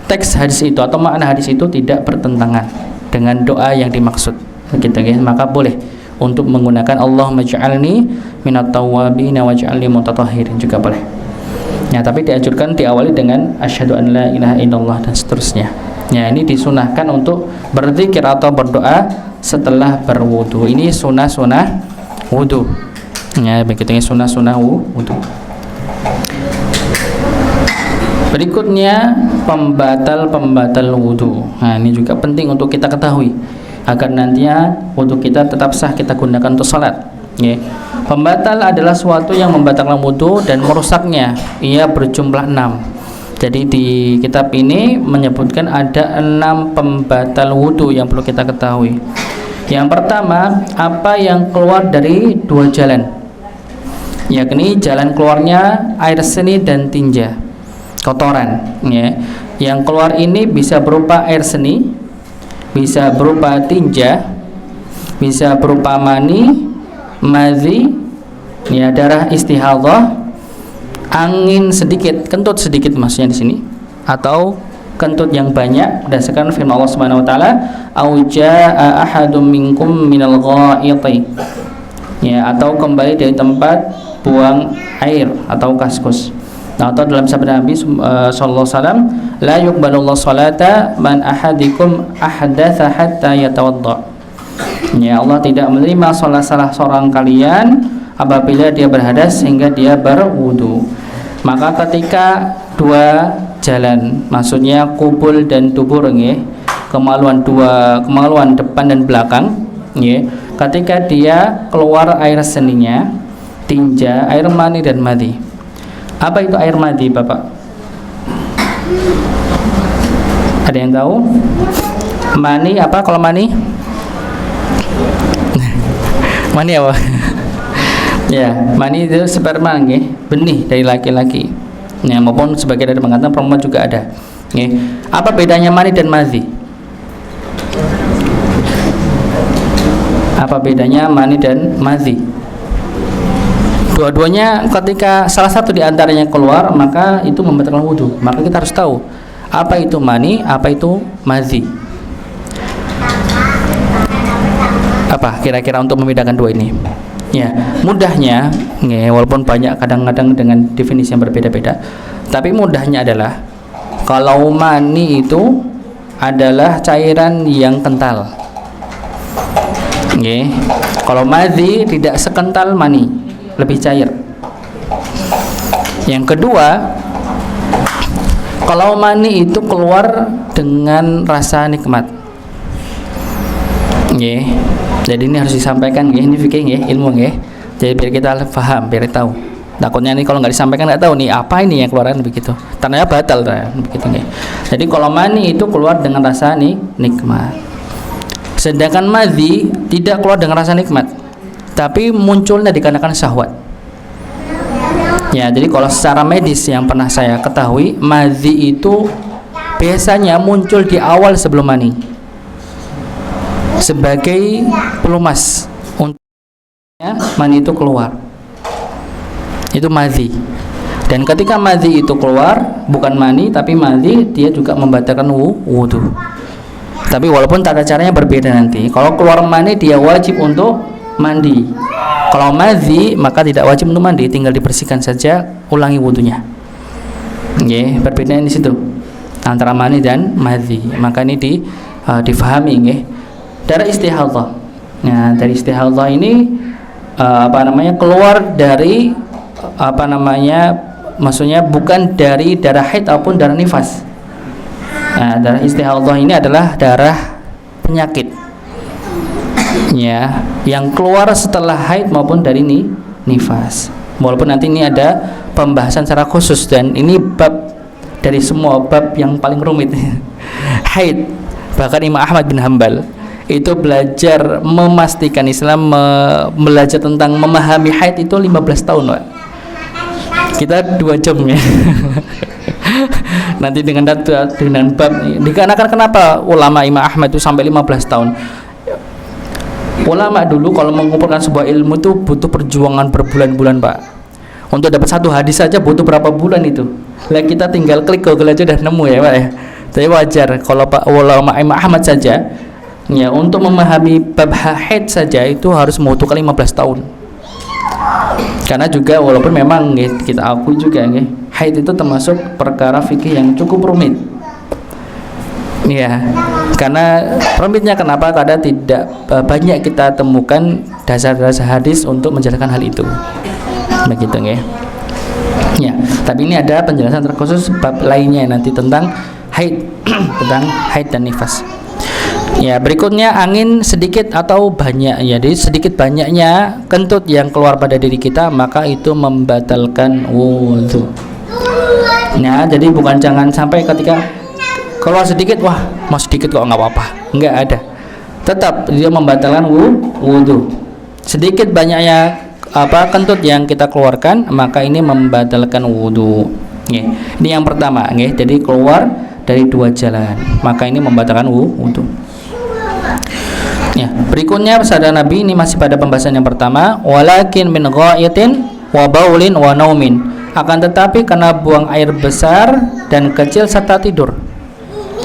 teks hadis itu atau makna hadis itu tidak bertentangan dengan doa yang dimaksud. Begitu nggih, maka boleh untuk menggunakan Allahumma ja'alni minat tawwabin waj'alni mutatahhirin juga boleh. Ya, tapi dianjurkan diawali dengan asyhadu an la ilaha illallah dan seterusnya. Ya, ini disunahkan untuk berzikir atau berdoa setelah berwudu. Ini sunnah wudu. Ya, begitu ini sunnah wudu. Berikutnya pembatal wudu. Nah, ini juga penting untuk kita ketahui agar nantinya wudu kita tetap sah kita gunakan untuk salat. Ya. Pembatal adalah suatu yang membatalkan wudu dan merusaknya. Ia berjumlah 6. Jadi di kitab ini menyebutkan ada 6 pembatal wudu yang perlu kita ketahui. Yang pertama, apa yang keluar dari 2 jalan, yakni jalan keluarnya air seni dan tinja, kotoran. Ya. Yang keluar ini bisa berupa air seni, bisa berupa tinja, bisa berupa mani, madhi, ya, darah istihadhah, angin sedikit, kentut sedikit maksudnya di sini, atau kentut yang banyak berdasarkan firman Allah Subhanahu wa taala, au jaa ahadum minkum minal ghaiti. Ya, atau kembali dari tempat buang air atau kaskus. atau dalam sabda Nabi sallallahu alaihi wasallam, la yuqbalullahu salata man ahadikum ahdatsa hatta yatawadda. Ya, Allah tidak menerima salat salah seorang kalian apabila dia berhadas hingga dia berwudu. Maka ketika dua jalan, maksudnya kubul dan dubur nggih, kemaluan depan dan belakang nggih, ketika dia keluar air seninya, tinja, air mani dan madhi. Apa itu air madi, Bapak? Ada yang tahu? Mani apa kalau mani? Mani apa? Ya, mani itu sperma nggih, benih dari laki-laki. Ya, maupun sebagian dari mengatakan perempuan juga ada. Nggih. Apa bedanya mani dan madhi? Apa bedanya mani dan madhi? Dua-duanya ketika salah satu di antaranya keluar, maka itu membatalkan wudu. Maka kita harus tahu apa itu mani, apa itu madhi. Apa kira-kira untuk membedakan dua ini? Ya, mudahnya, walaupun banyak kadang-kadang dengan definisi yang berbeda-beda, tapi mudahnya adalah kalau mani itu adalah cairan yang kental. Kalau madhi tidak sekental mani, lebih cair. Yang kedua, kalau mani itu keluar dengan rasa nikmat. Jadi ini harus disampaikan, ini fikih, ilmu, jadi biar kita paham, biar tahu. Takutnya nih kalau nggak disampaikan nggak tahu nih apa ini yang keluaran begitu. Tandanya batal, begitu. Jadi kalau mani itu keluar dengan rasa nikmat. Sedangkan madhi tidak keluar dengan rasa nikmat, tapi munculnya dikarenakan syahwat. Ya, jadi kalau secara medis yang pernah saya ketahui, madhi itu biasanya muncul di awal sebelum mani, sebagai pelumas untuk mani itu keluar. Itu madhi. Dan ketika madhi itu keluar, bukan mani tapi madhi, dia juga membatalkan wudu. Tapi walaupun tata caranya berbeda nanti. Kalau keluar mani dia wajib untuk mandi. Kalau madhi maka tidak wajib untuk mandi, tinggal dibersihkan saja, ulangi wudunya. Perbedaan di situ antara mani dan madhi. Maka ini difahami, darah istihadhah. Nah, dari istihadhah ini keluar dari maksudnya bukan dari darah haid ataupun darah nifas. Nah, darah istihadhah ini adalah darah penyakit, ya, yang keluar setelah haid maupun dari nifas. Walaupun nanti ini ada pembahasan secara khusus, dan ini bab dari semua bab yang paling rumit. Haid, bahkan Imam Ahmad bin Hanbal itu belajar memastikan Islam, belajar tentang memahami haid itu 15 tahun, Pak. Kita 2 jam ya. Nanti dengan bab dikarenakan kenapa ulama Imam Ahmad itu sampai 15 tahun. Ulama dulu kalau mengumpulkan sebuah ilmu itu butuh perjuangan berbulan-bulan, Pak. Untuk dapat satu hadis saja butuh berapa bulan itu. Lah kita tinggal klik Google aja udah nemu ya, Pak ya. Jadi wajar kalau Pak ulama Imam Ahmad saja, ya, untuk memahami bab haid saja itu harus membutuhkan 15 tahun. Karena juga walaupun memang kita akui juga haid itu termasuk perkara fikih yang cukup rumit. Ya, karena rumitnya kenapa? Karena tidak banyak kita temukan dasar-dasar hadis untuk menjelaskan hal itu. Begitu ya. Tapi ini ada penjelasan terkhusus bab lainnya nanti tentang haid, tentang haid dan nifas. Ya, berikutnya angin sedikit atau banyak, ya. Jadi sedikit banyaknya kentut yang keluar pada diri kita maka itu membatalkan wudu. Nah, jadi bukan jangan sampai ketika keluar sedikit, wah, mau sedikit kok nggak apa-apa. Enggak ada. Tetap dia membatalkan wudu. Sedikit banyaknya kentut yang kita keluarkan maka ini membatalkan wudu. Ini yang pertama, jadi keluar dari 2 jalan maka ini membatalkan wudu. Ya, berikutnya sabda Nabi ini masih pada pembahasan yang pertama, walakin min ghaitin wa baulin wa naumin, akan tetapi karena buang air besar dan kecil serta tidur.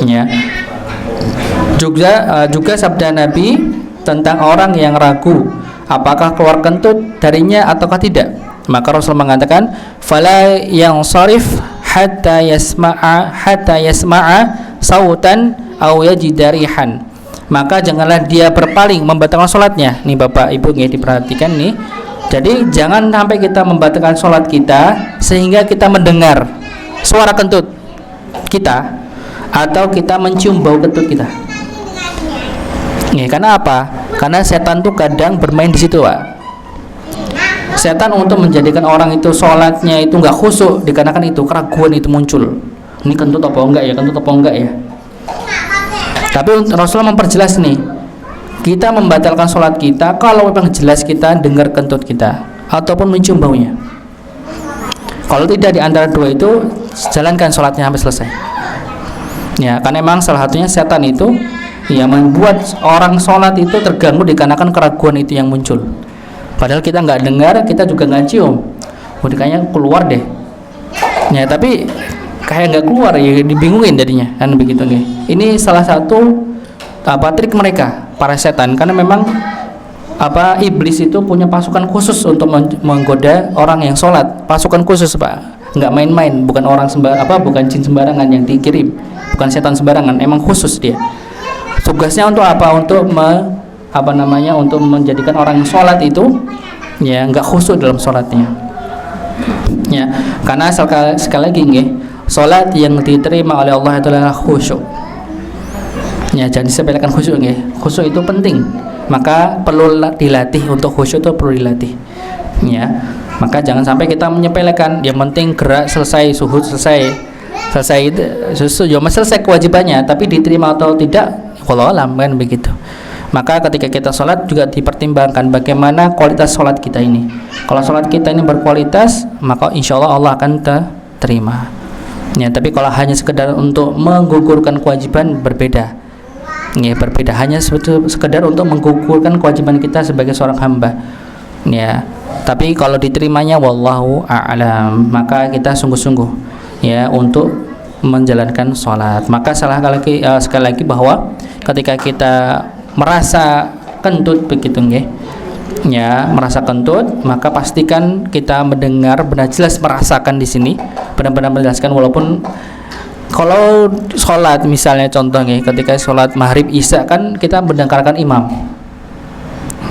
Ya. Juga sabda Nabi tentang orang yang ragu apakah keluar kentut darinya ataukah tidak. Maka Rasul mengatakan fala yansarif hatta yasma'a sautan aw yajida rihan. Maka janganlah dia berpaling membatalkan sholatnya. Nih Bapak Ibu nih diperhatikan nih. Jadi jangan sampai kita membatalkan sholat kita sehingga kita mendengar suara kentut kita atau kita mencium bau kentut kita. Nih, karena apa? Karena setan tuh kadang bermain di situ, Pak. Setan untuk menjadikan orang itu sholatnya itu nggak khusyuk dikarenakan itu keraguan itu muncul. Ini kentut apa enggak ya? Kentut apa enggak ya? Tapi Rasulullah memperjelas nih, kita membatalkan sholat kita kalau memang jelas kita dengar kentut kita ataupun mencium baunya. Kalau tidak di antara dua itu, jalankan sholatnya sampai selesai. Ya, karena memang salah satunya setan itu ya membuat orang sholat itu terganggu dikarenakan keraguan itu yang muncul. Padahal kita nggak dengar, kita juga nggak cium. Kayaknya keluar deh. Ya, tapi kayak nggak keluar ya, dibingungin jadinya kan begitu nih. Ini salah satu trik mereka para setan, karena memang iblis itu punya pasukan khusus untuk menggoda orang yang sholat. Pasukan khusus, Pak, nggak main-main, bukan orang bukan jin sembarangan yang dikirim, bukan setan sembarangan, emang khusus dia. Tugasnya untuk apa? Untuk untuk menjadikan orang yang sholat itu ya nggak khusyuk dalam sholatnya. Ya, karena sekali lagi nggih, sholat yang diterima oleh Allah itu adalah khusyuk. Ya, jangan disepelekan khusyuk nggih. Khusyuk itu penting. Maka perlu dilatih, untuk khusyuk itu perlu dilatih. Ya. Maka jangan sampai kita menyepelekan. Yang penting gerak selesai, suhud selesai itu selesai kewajibannya, tapi diterima atau tidak wallahu alam kan begitu. Maka ketika kita sholat juga dipertimbangkan bagaimana kualitas sholat kita ini. Kalau sholat kita ini berkualitas, maka insya Allah akan terima. Ya, tapi kalau hanya sekedar untuk menggugurkan kewajiban berbeda. Ya, berbeda, hanya sekedar untuk menggugurkan kewajiban kita sebagai seorang hamba. Ya, tapi kalau diterimanya wallahu a'lam, maka kita sungguh-sungguh ya untuk menjalankan sholat. Maka sekali lagi bahwa ketika kita merasa kentut begitu nggih, ya merasa kentut, maka pastikan kita mendengar benar jelas merasakan di sini, benar-benar menjelaskan. Walaupun kalau sholat misalnya contoh nggih, ketika sholat maghrib isya kan kita mendengarkan imam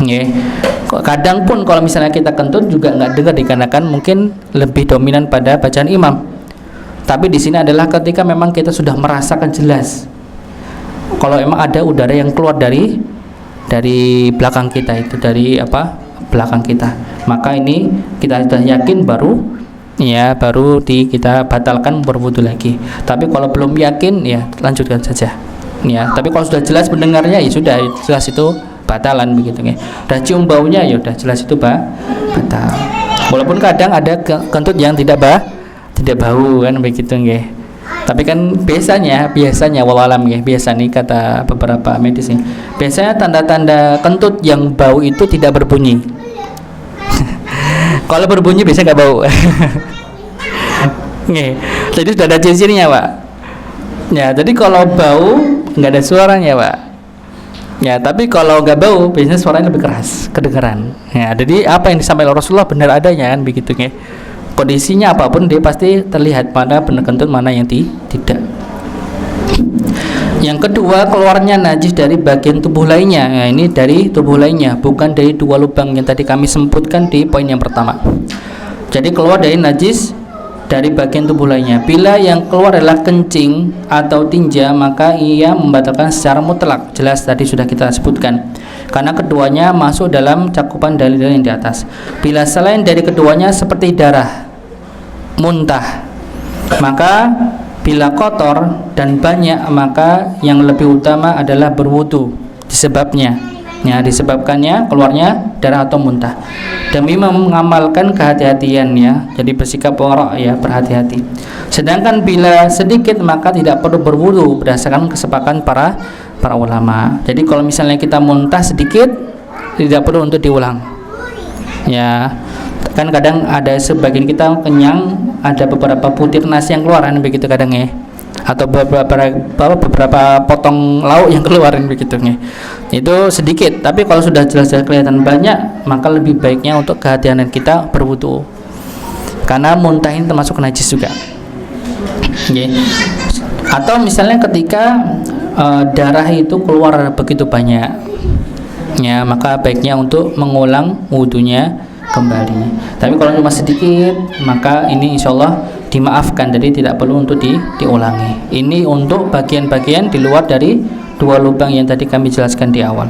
nggih. Kadang pun kalau misalnya kita kentut juga nggak dengar dikarenakan mungkin lebih dominan pada bacaan imam. Tapi di sini adalah ketika memang kita sudah merasakan jelas kalau emang ada udara yang keluar dari belakang kita itu, dari belakang kita, maka ini kita sudah yakin baru kita batalkan berwudu lagi. Tapi kalau belum yakin ya lanjutkan saja ya. Tapi kalau sudah jelas mendengarnya ya sudah jelas itu batalan begitu ya. Udah cium baunya ya udah jelas itu batal. Walaupun kadang ada kentut yang tidak bau kan begitu nggih. Tapi kan biasanya wallahu alam ya, biasa nih kata beberapa medis nih, biasanya tanda-tanda kentut yang bau itu tidak berbunyi. Kalau berbunyi biasanya nggak bau. Nih, jadi sudah ada ciri-cirinya, Pak. Ya, jadi kalau bau nggak ada suaranya, Pak. Ya, tapi kalau nggak bau biasanya suaranya lebih keras, kedengaran. Ya, jadi apa yang disampaikan Rasulullah benar adanya kan begitu nih. Kondisinya apapun dia pasti terlihat mana benar kentut, mana yang tidak. Yang kedua, keluarnya najis dari bagian tubuh lainnya. Nah, ini dari tubuh lainnya, bukan dari dua lubang yang tadi kami sebutkan di poin yang pertama. Jadi keluar dari najis dari bagian tubuh lainnya. Bila yang keluar adalah kencing atau tinja, maka ia membatalkan secara mutlak. Jelas tadi sudah kita sebutkan. Karena keduanya masuk dalam cakupan dalil-dalil yang di atas. Bila selain dari keduanya seperti darah, muntah, maka bila kotor dan banyak, maka yang lebih utama adalah berwudu disebabkannya keluarnya darah atau muntah, demi mengamalkan kehati-hatian ya. Jadi bersikap wara ya, berhati-hati. Sedangkan bila sedikit maka tidak perlu berwudu berdasarkan kesepakatan para ulama. Jadi kalau misalnya kita muntah sedikit tidak perlu untuk diulang. Ya, kan kadang ada sebagian kita kenyang, ada beberapa butir nasi yang keluaran begitu kadang ya, atau beberapa potong lauk yang keluarin begitu nih. Itu sedikit, tapi kalau sudah jelas-jelas kelihatan banyak, maka lebih baiknya untuk kehati-hatian kita berwudu karena muntah ini termasuk najis juga. Okay. Atau misalnya ketika darah itu keluar begitu banyak, ya maka baiknya untuk mengulang wudunya kembali. Tapi kalau cuma sedikit, maka ini insyaallah dimaafkan, jadi tidak perlu untuk diulangi. Ini untuk bagian-bagian di luar dari 2 lubang yang tadi kami jelaskan di awal.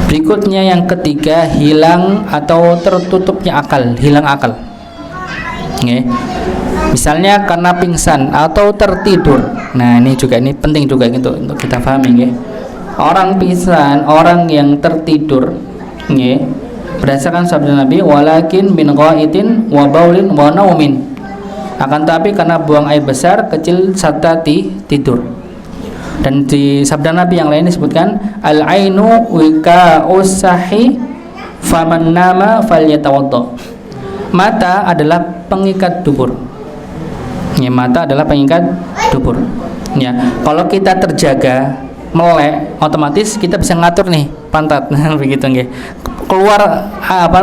Berikutnya yang ketiga, hilang atau tertutupnya akal, hilang akal. Okay. Misalnya karena pingsan atau tertidur. Nah, ini penting juga untuk kita pahami, okay. Orang pingsan, orang yang tertidur, okay, berdasarkan sabda Nabi, walakin min ghaitin wa baulin wa naumin. Akan tapi karena buang air besar, kecil, serta tidur. Dan di sabda Nabi yang lain disebutkan al-ainu wika'us sahi faman nama falyatawadda. Mata adalah pengikat dubur. Ya, mata adalah pengikat dubur. Ya, kalau kita terjaga melek, otomatis kita bisa ngatur nih pantat begitu nggih. Keluar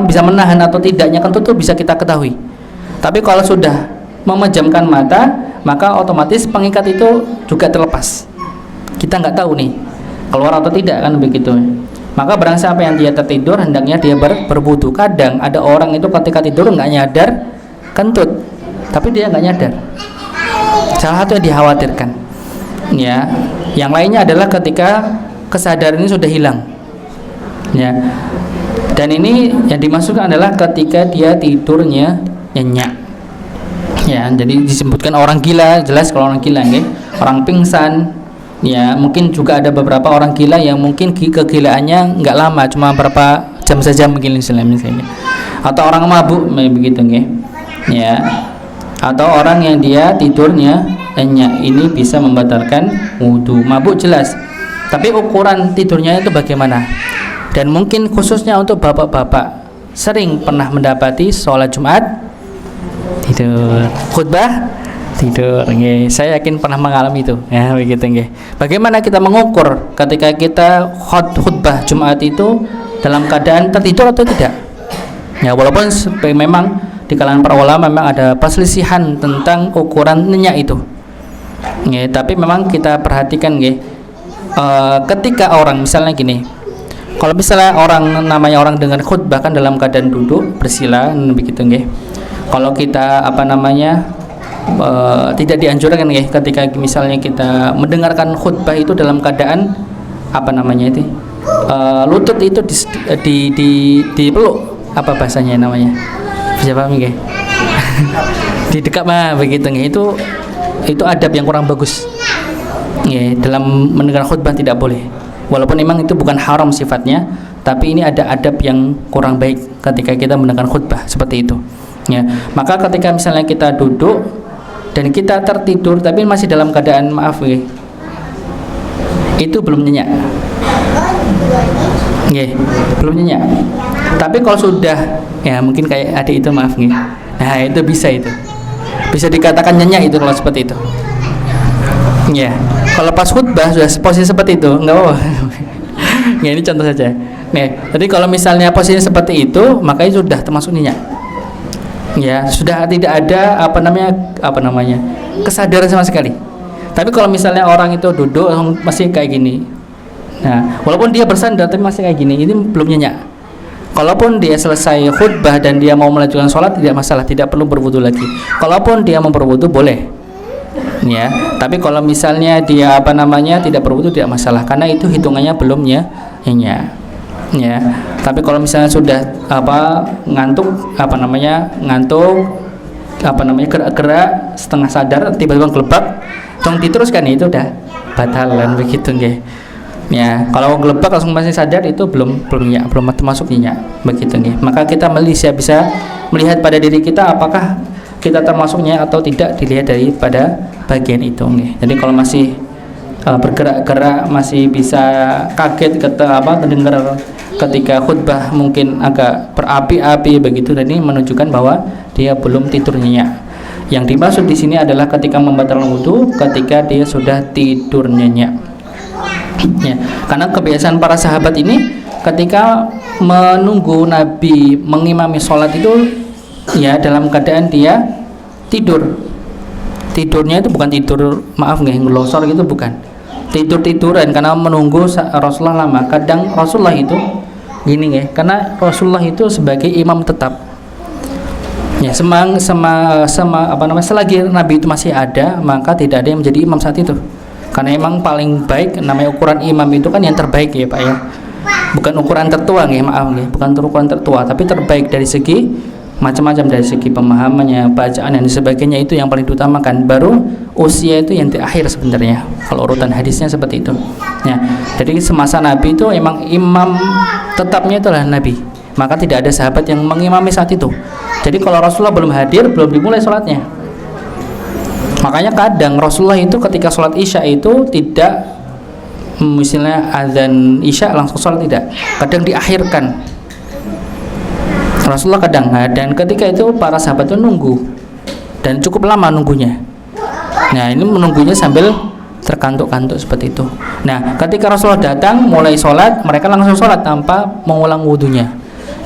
bisa menahan atau tidaknya kan itu bisa kita ketahui. Tapi kalau sudah memejamkan mata, maka otomatis pengikat itu juga terlepas. Kita nggak tahu nih keluar atau tidak kan begitu. Maka barang siapa yang dia tertidur, hendaknya dia berwudu. Kadang ada orang itu ketika tidur nggak nyadar kentut, tapi dia nggak nyadar. Salah satu yang dikhawatirkan. Ya, yang lainnya adalah ketika kesadaran ini sudah hilang. Ya, dan ini yang dimaksudkan adalah ketika dia tidurnya nyenyak. Ya, jadi disebutkan orang gila, jelas kalau orang gila, nggih. Orang pingsan. Ya, mungkin juga ada beberapa orang gila yang mungkin kegilaannya nggak lama, cuma berapa jam saja mungkin misalnya. Atau orang mabuk begitu nggih. Ya. Atau orang yang dia tidurnya nyenyak, ini bisa membatalkan wudu. Mabuk jelas. Tapi ukuran tidurnya itu bagaimana? Dan mungkin khususnya untuk bapak-bapak sering pernah mendapati sholat Jumat tidur, khutbah tidur, nggih. Saya yakin pernah mengalami itu, ya begitu nggih. Bagaimana kita mengukur ketika kita khutbah Jumat itu dalam keadaan tertidur atau tidak? Ya, walaupun memang di kalangan para ulama memang ada perselisihan tentang ukuran nyenyak itu. Nggih, tapi memang kita perhatikan nggih. Ketika orang misalnya gini, kalau misalnya namanya orang dengan khutbah kan dalam keadaan duduk bersila begitu nggih. Kalau kita tidak dianjurkan ya ketika misalnya kita mendengarkan khutbah itu dalam keadaan lutut itu di peluk, apa bahasanya namanya, bisa paham nggih? Di dekat begitu nggih. Itu adab yang kurang bagus. Ya, dalam mendengar khutbah tidak boleh. Walaupun memang itu bukan haram sifatnya, tapi ini ada adab yang kurang baik ketika kita mendengar khutbah seperti itu. Ya, maka ketika misalnya kita duduk dan kita tertidur tapi masih dalam keadaan itu belum nyenyak. Nggih, belum nyenyak. Tapi kalau sudah, ya mungkin kayak adik itu nggih. Nah, itu bisa dikatakan nyenyak itu kalau seperti itu. Ya, kalau pas khutbah sudah posisi seperti itu, enggak apa-apa. Ya, ini contoh saja. Nih, jadi kalau misalnya posisi seperti itu, makanya sudah termasuk nyenyak. Ya, sudah tidak ada kesadaran sama sekali. Tapi kalau misalnya orang itu duduk masih kayak gini, nah walaupun dia bersandar tapi masih kayak gini, ini belum nyenyak. Kalaupun dia selesai khutbah dan dia mau melanjutkan sholat, tidak masalah, tidak perlu berwudu lagi. Kalaupun dia mau berwudu boleh, ya. Tapi kalau misalnya dia tidak berwudu tidak masalah, karena itu hitungannya belum nyenyak. Ya, tapi kalau misalnya sudah ngantuk gerak-gerak setengah sadar tiba-tiba gelebak langsung diteruskan, itu udah batalan begitu nggih. Ya, kalau gelebak langsung masih sadar itu belum termasuk nyenyak begitu nggih. Maka kita bisa melihat pada diri kita apakah kita termasuknya atau tidak dilihat daripada bagian itu nggih. Jadi kalau masih bergerak-gerak, masih bisa kaget mendengar ketika khutbah mungkin agak berapi-api begitu, dan ini menunjukkan bahwa dia belum tidur nyenyak. Yang dimaksud di sini adalah ketika membatalkan wudu, ketika dia sudah tidur nyenyak. Ya, karena kebiasaan para sahabat ini ketika menunggu Nabi mengimami sholat itu ya dalam keadaan dia tidur. Tidurnya itu bukan tidur, maaf nggih, ngelosor gitu, bukan. Tidur-tiduran karena menunggu Rasulullah lama. Kadang Rasulullah itu gini nggih, karena Rasulullah itu sebagai imam tetap. Ya, selagi Nabi itu masih ada, maka tidak ada yang menjadi imam saat itu. Karena emang paling baik, namanya ukuran imam itu kan yang terbaik ya Pak ya. Bukan ukuran tertua nggih, maaf nggih, bukan ukuran tertua, tapi terbaik dari segi macam-macam, dari segi pemahamannya, bacaan dan sebagainya, itu yang paling diutamakan. Baru usia itu yang terakhir sebenarnya kalau urutan hadisnya seperti itu ya. Jadi semasa Nabi itu emang imam tetapnya itulah Nabi, maka tidak ada sahabat yang mengimami saat itu. Jadi kalau Rasulullah belum hadir, belum dimulai sholatnya. Makanya kadang Rasulullah itu ketika sholat isya itu tidak, misalnya azan isya langsung sholat, tidak, kadang diakhirkan Rasulullah kadang. Dan ketika itu para sahabat itu nunggu, dan cukup lama nunggunya. Nah, ini menunggunya sambil terkantuk-kantuk seperti itu. Nah, ketika Rasulullah datang mulai sholat, mereka langsung sholat tanpa mengulang wudhunya.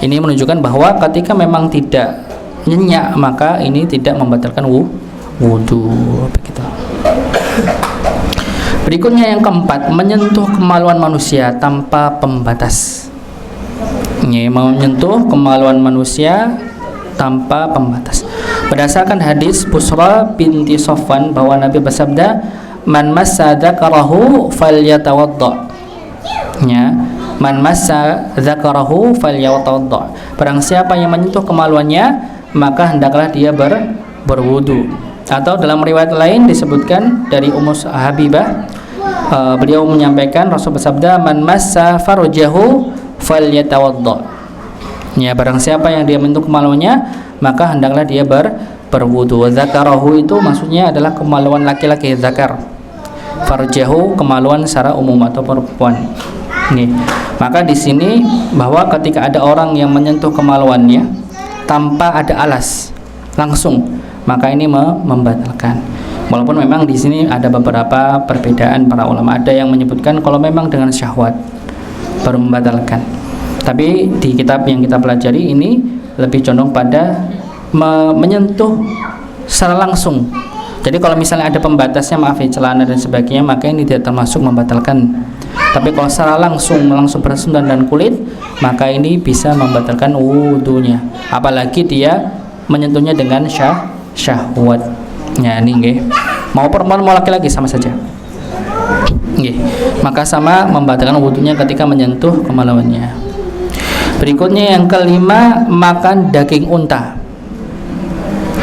Ini menunjukkan bahwa ketika memang tidak nyenyak, maka ini tidak membatalkan wudhu. Begitu. Berikutnya yang keempat, menyentuh kemaluan manusia tanpa pembatas. Ini menyentuh kemaluan manusia tanpa pembatas. Berdasarkan hadis Busra binti Sofwan bahwa Nabi bersabda, "Man massa dzakarahu falyatawadda." Ya, man massa dzakarahu falyatawadda. Barang siapa yang menyentuh kemaluannya, maka hendaklah dia berwudu. Atau dalam riwayat lain disebutkan dari Ummu Habibah, beliau menyampaikan Rasul bersabda, "Man massa farjahu falyatawadda." Ya, barang siapa yang dia menyentuh kemaluannya, maka hendaklah dia berwudu. Zakarahu itu maksudnya adalah kemaluan laki-laki, zakar. Farjahu kemaluan secara umum atau perempuan. Nih, maka di sini bahwa ketika ada orang yang menyentuh kemaluannya tanpa ada alas langsung, maka ini membatalkan. Walaupun memang di sini ada beberapa perbedaan para ulama. Ada yang menyebutkan kalau memang dengan syahwat baru membatalkan. Tapi di kitab yang kita pelajari ini lebih condong pada menyentuh secara langsung. Jadi kalau misalnya ada pembatasnya, maaf ya, celana dan sebagainya, maka ini tidak termasuk membatalkan. Tapi kalau secara langsung bersentuhan dan kulit, maka ini bisa membatalkan wudunya. Apalagi dia menyentuhnya dengan syahwat. Ya, ini nggih. Mau perempuan mau laki-laki sama saja. Nggih. Maka sama membatalkan wudunya ketika menyentuh kemaluannya. Berikutnya yang kelima, makan daging unta.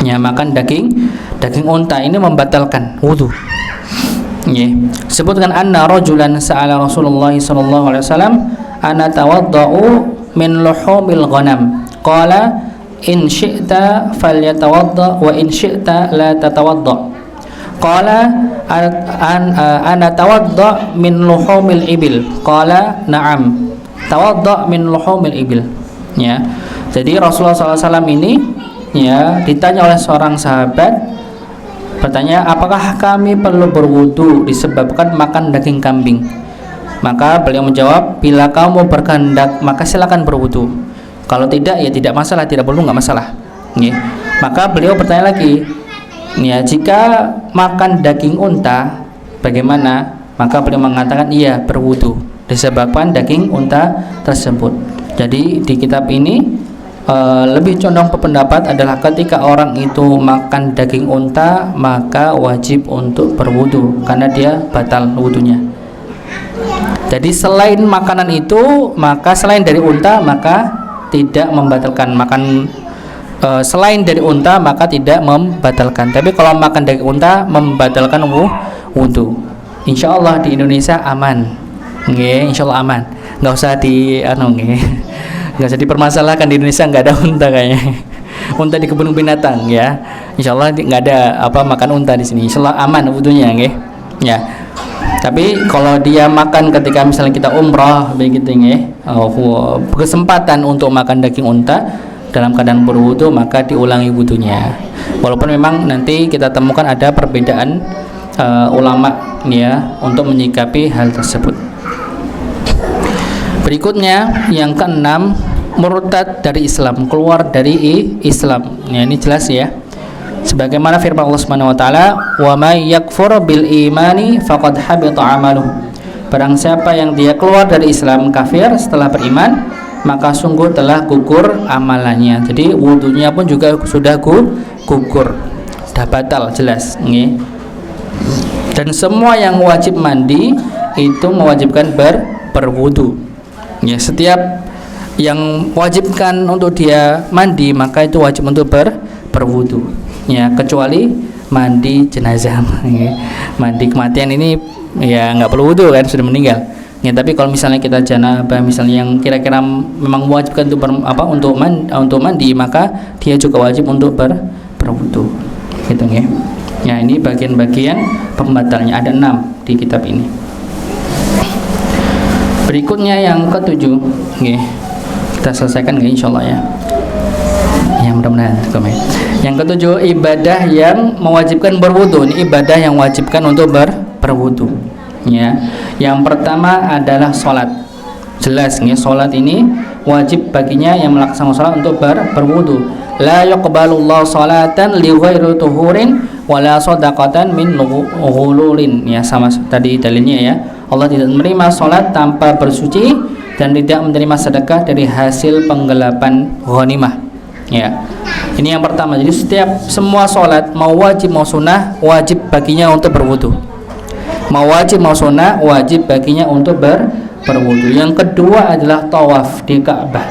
Ya, makan daging unta ini membatalkan wudu. Ya. Sebutkan anna rajulan sa'ala Rasulullah sallallahu alaihi wasallam, ana tawadda'u min luhumil ghanam. Qala in syi'ta falyatawadda wa in syi'ta la tatawadda. Qala ana tawadda min luhumil ibil. Qala na'am. Tawadda min luhumil ibil. Ya. Jadi Rasulullah SAW ini ya ditanya oleh seorang sahabat, bertanya, apakah kami perlu berwudu disebabkan makan daging kambing? Maka beliau menjawab, bila kamu berkehendak maka silakan berwudu. Kalau tidak ya tidak masalah, tidak perlu, nggak masalah. Ya. Maka beliau bertanya lagi, ya jika makan daging unta bagaimana? Maka beliau mengatakan iya, berwudu disebabkan daging unta tersebut. Jadi di kitab ini lebih condong pendapat adalah ketika orang itu makan daging unta maka wajib untuk berwudu karena dia batal wudunya. Jadi selain makanan itu, maka selain dari unta maka tidak membatalkan. Makan selain dari unta maka tidak membatalkan. Tapi kalau makan daging unta membatalkan wudu. Insya Allah di Indonesia aman. Nggih, insyaallah aman. Nggak usah nggak usah dipermasalahkan, di Indonesia nggak ada unta kayaknya. Unta di kebun binatang ya. Insyaallah nggak ada makan unta di sini. Insyaallah aman wudunya nggih. Ya. Tapi kalau dia makan ketika misalnya kita umrah begitu nggih, kesempatan untuk makan daging unta dalam keadaan berwudu, maka diulangi wudunya. Walaupun memang nanti kita temukan ada perbedaan ulama ya untuk menyikapi hal tersebut. Berikutnya yang keenam, murtad dari Islam, keluar dari Islam. Ya, ini jelas ya. Sebagaimana firman Allah Subhanahu wa taala, "Wa may yakfur bil imani faqad habita 'amaluh." Barang siapa yang dia keluar dari Islam, kafir setelah beriman, maka sungguh telah gugur amalannya. Jadi wudunya pun juga sudah gugur, sudah batal jelas. Nggih. Dan semua yang wajib mandi itu mewajibkan berwudu. Ya, setiap yang wajibkan untuk dia mandi maka itu wajib untuk berwudu. Ya, kecuali mandi jenazah. Mandi kematian ini ya nggak perlu wudu kan, sudah meninggal. Ya, tapi kalau misalnya kita janabah misalnya yang kira-kira memang mewajibkan untuk mandi, maka dia juga wajib untuk berwudu. Gitu ya. Ya, ini bagian-bagian pembatalnya ada 6 di kitab ini. Berikutnya yang ketujuh, okay. Kita selesaikan nggak insyaallah ya. Ya mudah-mudahan. Yang ketujuh, ibadah yang mewajibkan berwudu. Ini ibadah yang mewajibkan untuk berwudu. Ya, yang pertama adalah sholat. Jelas ya, sholat ini wajib baginya yang melaksanakan sholat untuk berwudu. La yuqbalullahu sholatan li ghairi tuhurin wala shadaqatan min ghululin. Ya, sama tadi dalilnya ya. Allah tidak menerima sholat tanpa bersuci dan tidak menerima sedekah dari hasil penggelapan ghanimah. Ya, ini yang pertama. Jadi semua sholat mau wajib mau sunnah wajib baginya untuk berwudu. Mau wajib mau sunnah wajib baginya untuk berwudu. Yang kedua adalah tawaf di Ka'bah.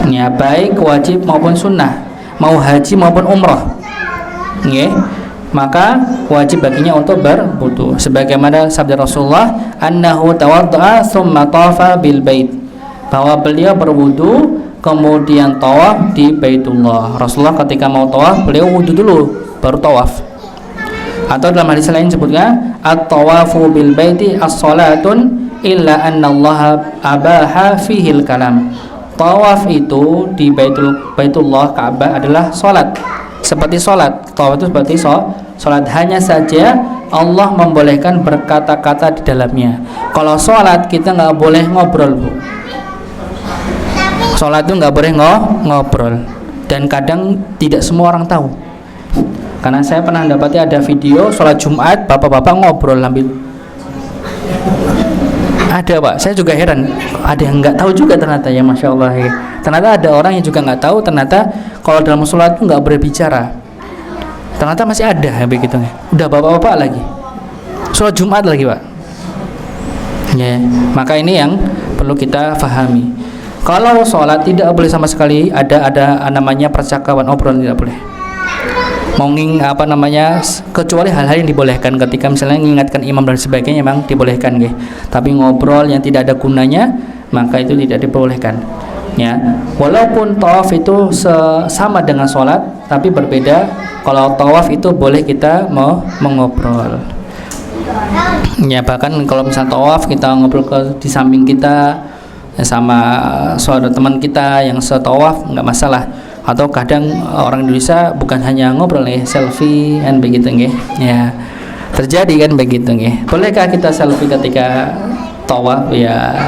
Ya, baik wajib maupun sunnah, mau haji maupun umrah. Ya, maka wajib baginya untuk berwudu. Sebagaimana sabda Rasulullah, annahu tawadda'a tsumma tawafa bil bait. Bahwa beliau berwudu kemudian tawaf di Baitullah. Rasulullah ketika mau tawaf beliau wudu dulu baru tawaf. Atau dalam hadis lain sebutnya at-tawafu bil baiti as-salatun illa anna Allah abaha fihil kalam. Tawaf itu di Baitullah Ka'bah adalah salat. Seperti salat. Tawaf itu seperti salat, hanya saja Allah membolehkan berkata-kata di dalamnya. Kalau salat kita nggak boleh ngobrol, Bu. Salat itu nggak boleh ngobrol. Dan kadang tidak semua orang tahu. Karena saya pernah mendapati ada video sholat Jumat bapak-bapak ngobrol sambil ada, Pak. Saya juga heran, ada yang nggak tahu juga ternyata ya, Masya Allah ya. Ternyata ada orang yang juga nggak tahu ternyata kalau dalam sholat itu nggak boleh bicara. Ternyata masih ada ya begitu. Udah bapak-bapak lagi sholat Jumat lagi, Pak. Ya, maka ini yang perlu kita pahami. Kalau sholat tidak boleh sama sekali ada namanya percakapan, obrolan tidak boleh. Kecuali hal-hal yang dibolehkan ketika misalnya mengingatkan imam dan sebagainya memang dibolehkan, nggih. Tapi ngobrol yang tidak ada gunanya maka itu tidak diperbolehkan. Ya, walaupun tawaf itu sama dengan sholat tapi berbeda. Kalau tawaf itu boleh kita mau mengobrol. Ya, bahkan kalau misalnya tawaf kita ngobrol di samping kita ya, sama saudara teman kita yang setawaf nggak masalah. Atau kadang orang Indonesia bukan hanya ngobrol nih, selfie kan begitu nggih. Ya, terjadi kan begitu nggih. Bolehkah kita selfie ketika tawaf? Ya,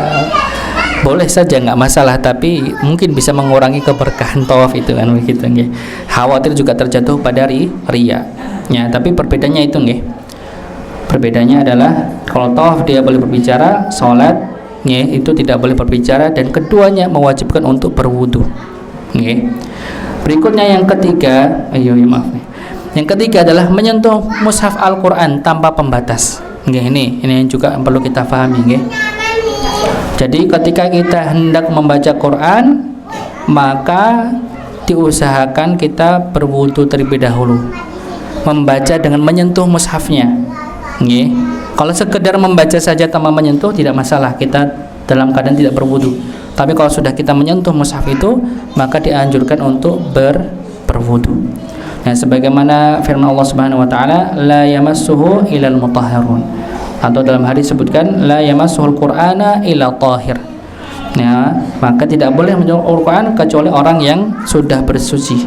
boleh saja, nggak masalah, tapi mungkin bisa mengurangi keberkahan tawaf itu kan begitu nggih. Khawatir juga terjatuh pada riya. Ya, tapi perbedaannya itu nggih. Perbedaannya adalah kalau tawaf dia boleh berbicara, salat nggih itu tidak boleh berbicara, dan keduanya mewajibkan untuk berwudu. Nggih. Berikutnya yang ketiga, yang ketiga adalah menyentuh mushaf Al-Qur'an tanpa pembatas. Nggih, ini yang juga perlu kita pahami, nggih. Jadi ketika kita hendak membaca Quran, maka diusahakan kita berwudu terlebih dahulu. Membaca dengan menyentuh mushafnya. Nggih. Kalau sekedar membaca saja tanpa menyentuh tidak masalah, kita dalam keadaan tidak berwudu. Tapi kalau sudah kita menyentuh mushaf itu, maka dianjurkan untuk berwudu. Nah, sebagaimana firman Allah Subhanahu wa taala, la yamassuhu ilal mutahharun. Atau dalam hadis disebutkan la yamassuhul qur'ana illa tahir. Ya, maka tidak boleh menyentuh Al-Qur'an kecuali orang yang sudah bersuci.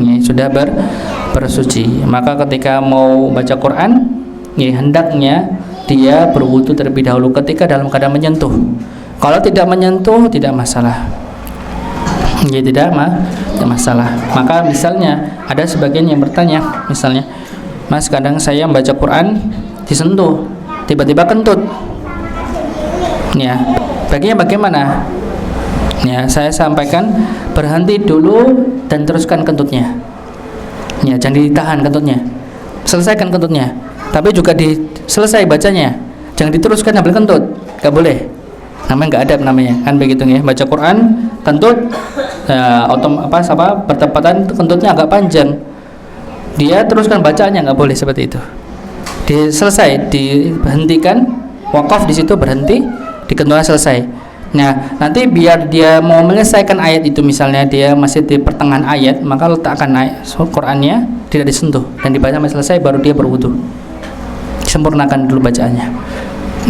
Ya, sudah bersuci. Maka ketika mau baca Quran, ya hendaknya dia berwudu terlebih dahulu ketika dalam keadaan menyentuh. Kalau tidak menyentuh tidak masalah. Ya tidak masalah. Maka misalnya ada sebagian yang bertanya, misalnya, Mas, kadang saya membaca Quran disentuh, tiba-tiba kentut. Ya, baginya bagaimana? Ya, saya sampaikan berhenti dulu dan teruskan kentutnya. Ya, jangan ditahan kentutnya. Selesaikan kentutnya. Tapi juga selesai bacanya. Jangan diteruskan sambil kentut. Enggak boleh. Namanya enggak adab namanya. Kan begitu ya. Baca Quran, kentut bertepatan kentutnya agak panjang. Dia teruskan bacanya, enggak boleh seperti itu. Selesai, dihentikan, wakaf di situ, berhenti, dikentutnya selesai. Nah, nanti biar dia mau menyelesaikan ayat itu, misalnya dia masih di pertengahan ayat, maka letakkan Qurannya tidak disentuh dan dibaca sampai selesai, baru dia berwudu. Sempurnakan dulu bacaannya.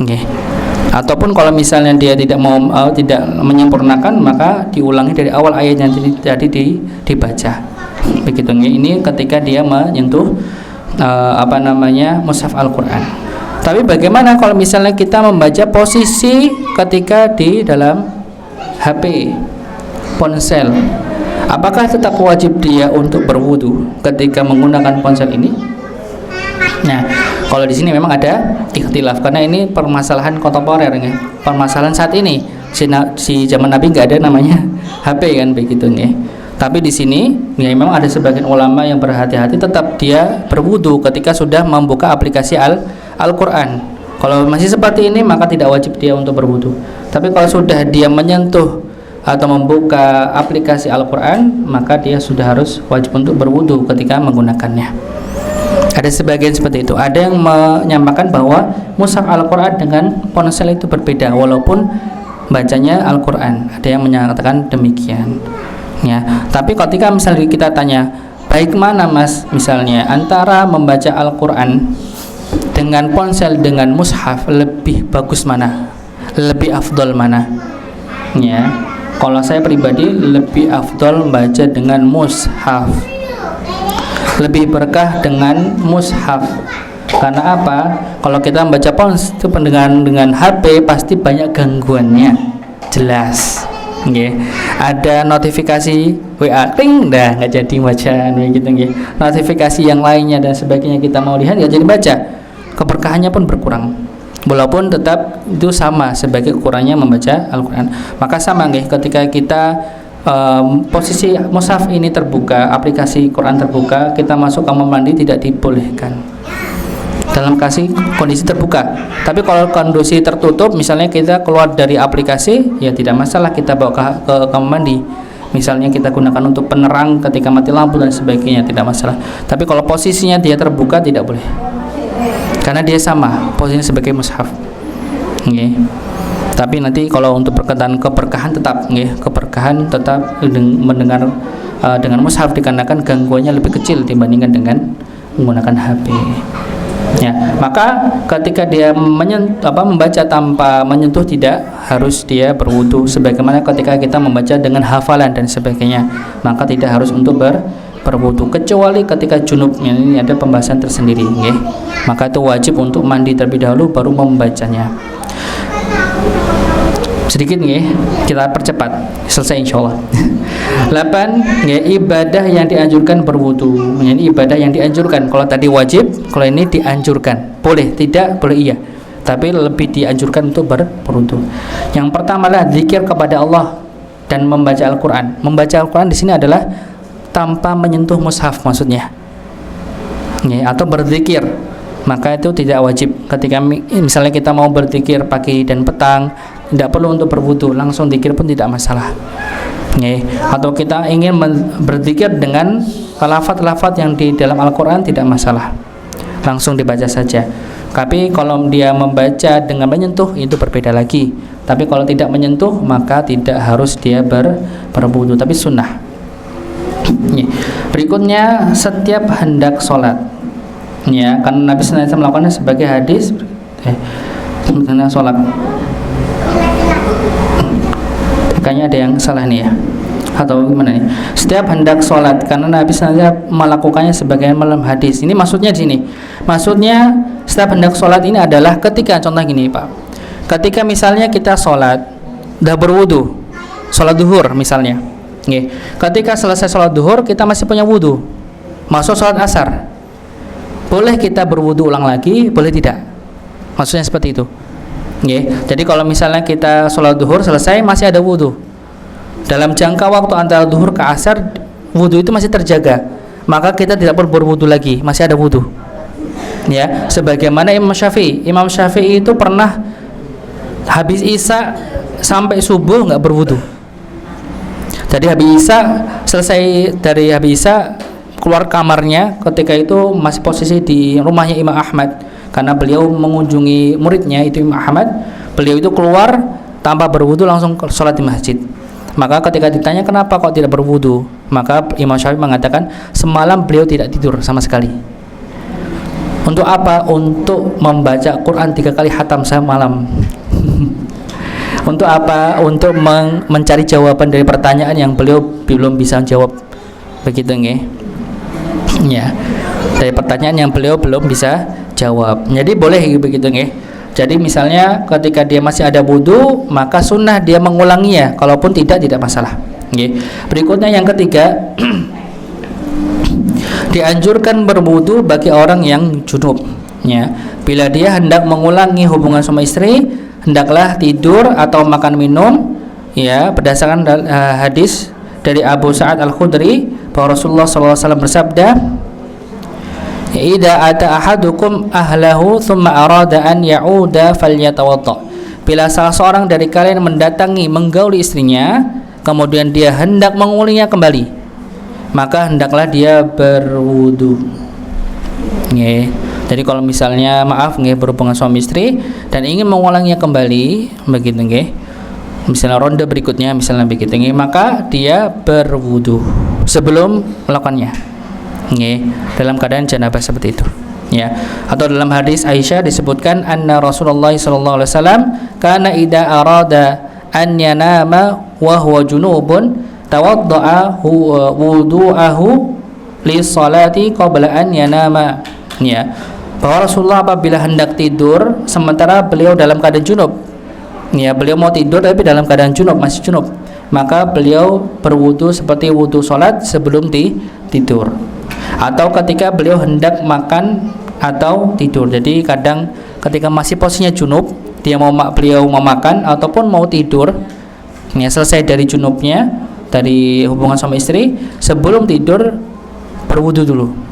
Okay. Ataupun kalau misalnya dia tidak menyempurnakan, maka diulangi dari awal ayat yang tadi dibaca. Begitu. Ini ketika dia menyentuh mushaf Al-Quran. Tapi bagaimana kalau misalnya kita membaca posisi ketika di dalam HP, ponsel? Apakah tetap wajib dia untuk berwudu ketika menggunakan ponsel ini? Nah, kalau di sini memang ada ikhtilaf karena ini permasalahan kontemporer ya. Permasalahan saat ini. Si zaman Nabi nggak ada namanya HP kan begitu ya. Tapi di sini ya memang ada sebagian ulama yang berhati-hati, tetap dia berwudu ketika sudah membuka aplikasi Al-Quran. Kalau masih seperti ini maka tidak wajib dia untuk berwudu. Tapi kalau sudah dia menyentuh atau membuka aplikasi Al-Quran, maka dia sudah harus wajib untuk berwudu ketika menggunakannya. Ada sebagian seperti itu. Ada yang menyamakan bahwa mushaf Al-Quran dengan ponsel itu berbeda walaupun bacanya Al-Quran. Ada yang menyatakan demikian. Ya, tapi ketika misalnya kita tanya, baik mana Mas misalnya antara membaca Al-Quran dengan ponsel dengan mushaf, lebih bagus mana? Lebih afdol mana? Ya, kalau saya pribadi lebih afdol membaca dengan mushaf. Lebih berkah dengan mushaf. Karena apa? Kalau kita membaca ponsel itu dengan HP pasti banyak gangguannya. Jelas. Okay. Ada notifikasi WA ting dah nggak jadi baca begitu nggih. Notifikasi yang lainnya dan sebagainya kita mau lihat nggak jadi baca. Keberkahannya pun berkurang. Walaupun tetap itu sama sebagai kurangnya membaca Al-Quran. Maka sama nggih ketika kita posisi mushaf ini terbuka, aplikasi Quran terbuka, kita masuk kamar mandi tidak dibolehkan. Dalam kondisi terbuka. Tapi kalau kondisi tertutup, misalnya kita keluar dari aplikasi, ya tidak masalah kita bawa ke kamar mandi. Misalnya kita gunakan untuk penerang ketika mati lampu dan sebagainya, tidak masalah. Tapi kalau posisinya dia terbuka tidak boleh. Karena dia sama posisinya sebagai mushaf. Okay. Tapi nanti kalau untuk berkaitan keberkahan tetap, keberkahan tetap mendengar dengan mushaf dikarenakan gangguannya lebih kecil dibandingkan dengan menggunakan HP. Ya, maka ketika dia membaca tanpa menyentuh tidak harus dia berwudu sebagaimana ketika kita membaca dengan hafalan dan sebagainya, maka tidak harus untuk berwudu kecuali ketika junub. Ini ada pembahasan tersendiri, maka itu wajib untuk mandi terlebih dahulu baru membacanya. Sedikit kita percepat selesai insyaallah. 8 ibadah yang dianjurkan berwudu. Ini ibadah yang dianjurkan. Kalau tadi wajib, kalau ini dianjurkan. Boleh, tidak, boleh iya. Tapi lebih dianjurkan untuk berwudu. Yang pertama adalah zikir kepada Allah dan membaca Al-Qur'an. Membaca Al-Qur'an di sini adalah tanpa menyentuh mushaf maksudnya. Atau berzikir. Maka itu tidak wajib. Ketika misalnya kita mau berzikir pagi dan petang, tidak perlu untuk berwudu, langsung zikir pun tidak masalah. Atau kita ingin berzikir dengan lafaz-lafaz yang di dalam Al-Quran, tidak masalah, langsung dibaca saja. Tapi kalau dia membaca dengan menyentuh itu berbeda lagi. Tapi kalau tidak menyentuh maka tidak harus dia berwudu, tapi sunnah. Berikutnya setiap hendak sholat, karena Nabi SAW melakukannya sebagai hadis sebenarnya sholat. Kayaknya ada yang salah nih ya, atau gimana nih? Setiap hendak sholat, karena Nabi SAW melakukannya sebagai malam hadis. Ini maksudnya di sini. Maksudnya setiap hendak sholat ini adalah ketika, contoh gini Pak, ketika misalnya kita sholat, dah berwudu, sholat duhur misalnya, Nggih. Ketika selesai sholat duhur kita masih punya wudu, masuk sholat asar, boleh kita berwudu ulang lagi, boleh tidak? Maksudnya seperti itu. Nggih. Jadi kalau misalnya kita sholat duhur selesai masih ada wudu, dalam jangka waktu antara duhur ke asar wudu itu masih terjaga, maka kita tidak perlu berwudu lagi, masih ada wudu. Ya, sebagaimana Imam Syafi'i itu pernah habis isya sampai subuh nggak berwudu. Jadi habis isya, selesai dari habis isya keluar kamarnya, ketika itu masih posisi di rumahnya Imam Ahmad karena beliau mengunjungi muridnya itu Imam Ahmad. Beliau itu keluar tanpa berwudu langsung sholat di masjid. Maka ketika ditanya kenapa kok tidak berwudu, maka Imam Syafi'i mengatakan semalam beliau tidak tidur sama sekali. Untuk apa? Untuk membaca Quran 3 kali khatam semalam. Untuk apa? Untuk mencari jawaban dari pertanyaan yang beliau belum bisa jawab. Begitu nggih. Ya. Dari pertanyaan yang beliau belum bisa jawab. Jadi boleh begitu nggih. Jadi misalnya ketika dia masih ada wudu, maka sunnah dia mengulanginya. Kalaupun tidak masalah. Nggih. Berikutnya yang ketiga, dianjurkan berwudu bagi orang yang junub. Ya. Bila dia hendak mengulangi hubungan suami istri, hendaklah tidur atau makan minum, ya, berdasarkan hadis dari Abu Sa'ad Al-Khudri bahwa Rasulullah SAW bersabda, "Idza ata ahadukum ahlahu thumma arada an ya'uda falyatawadda." Bila salah seorang dari kalian mendatangi menggauli istrinya, kemudian dia hendak mengulanginya kembali, maka hendaklah dia berwudu. Nggih. Jadi kalau misalnya berhubungan suami istri dan ingin mengulanginya kembali, begitu nggih. Misalnya ronde berikutnya misalnya begitu nggih, maka dia berwudu sebelum melakukannya. Nggih, dalam keadaan janabah seperti itu. Ya. Atau dalam hadis Aisyah disebutkan anna Rasulullah sallallahu alaihi wasallam kana idza arada an yanama wa huwa junubun tawadda'a wudu'ahu li salati qabla an yanama. Ya, bahwa Rasulullah apabila hendak tidur sementara beliau dalam keadaan junub, ya, beliau mau tidur tapi dalam keadaan junub, masih junub, maka beliau berwudu seperti wudu salat sebelum tidur. Atau ketika beliau hendak makan atau tidur. Jadi kadang ketika masih posisinya junub, beliau mau makan ataupun mau tidur, ya, selesai dari junubnya, dari hubungan suami istri, sebelum tidur berwudu dulu.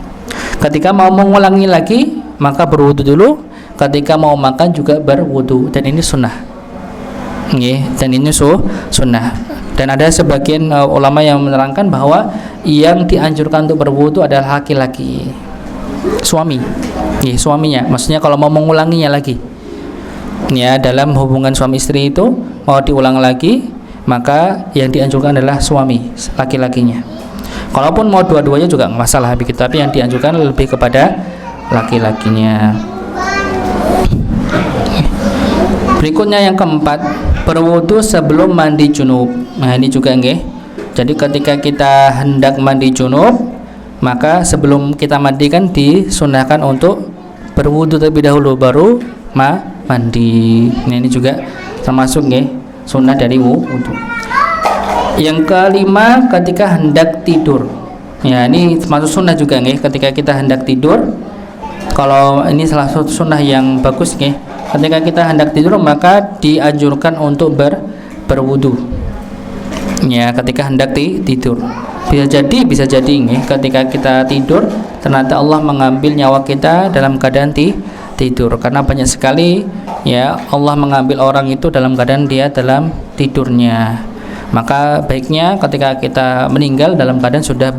Ketika mau mengulangi lagi, maka berwudu dulu. Ketika mau makan juga berwudu, dan ini sunnah. Dan ini sunnah. Dan ada sebagian ulama yang menerangkan bahwa yang dianjurkan untuk berwudu adalah laki-laki, suami, suaminya. Maksudnya kalau mau mengulanginya lagi, ya, dalam hubungan suami istri itu mau diulang lagi, maka yang dianjurkan adalah suami, laki-lakinya. Kalaupun mau dua-duanya juga nggak masalah begitu, tapi yang dianjurkan lebih kepada laki-lakinya. Berikutnya yang keempat, berwudu sebelum mandi junub. Nah, ini juga nggih. Jadi ketika kita hendak mandi junub, maka sebelum kita mandi kan disunahkan untuk berwudu terlebih dahulu baru mandi. Nah, ini juga termasuk nggih sunnah dari wudu. Yang kelima, ketika hendak tidur. Ya, ini termasuk sunnah juga nggih, ketika kita hendak tidur. Kalau ini salah satu sunnah yang bagus nggih. Ketika kita hendak tidur maka dianjurkan untuk berwudu. Ya, ketika hendak tidur. Bisa jadi nggih, ketika kita tidur ternyata Allah mengambil nyawa kita dalam keadaan tidur. Karena banyak sekali, ya, Allah mengambil orang itu dalam keadaan dia dalam tidurnya. Maka baiknya ketika kita meninggal dalam keadaan sudah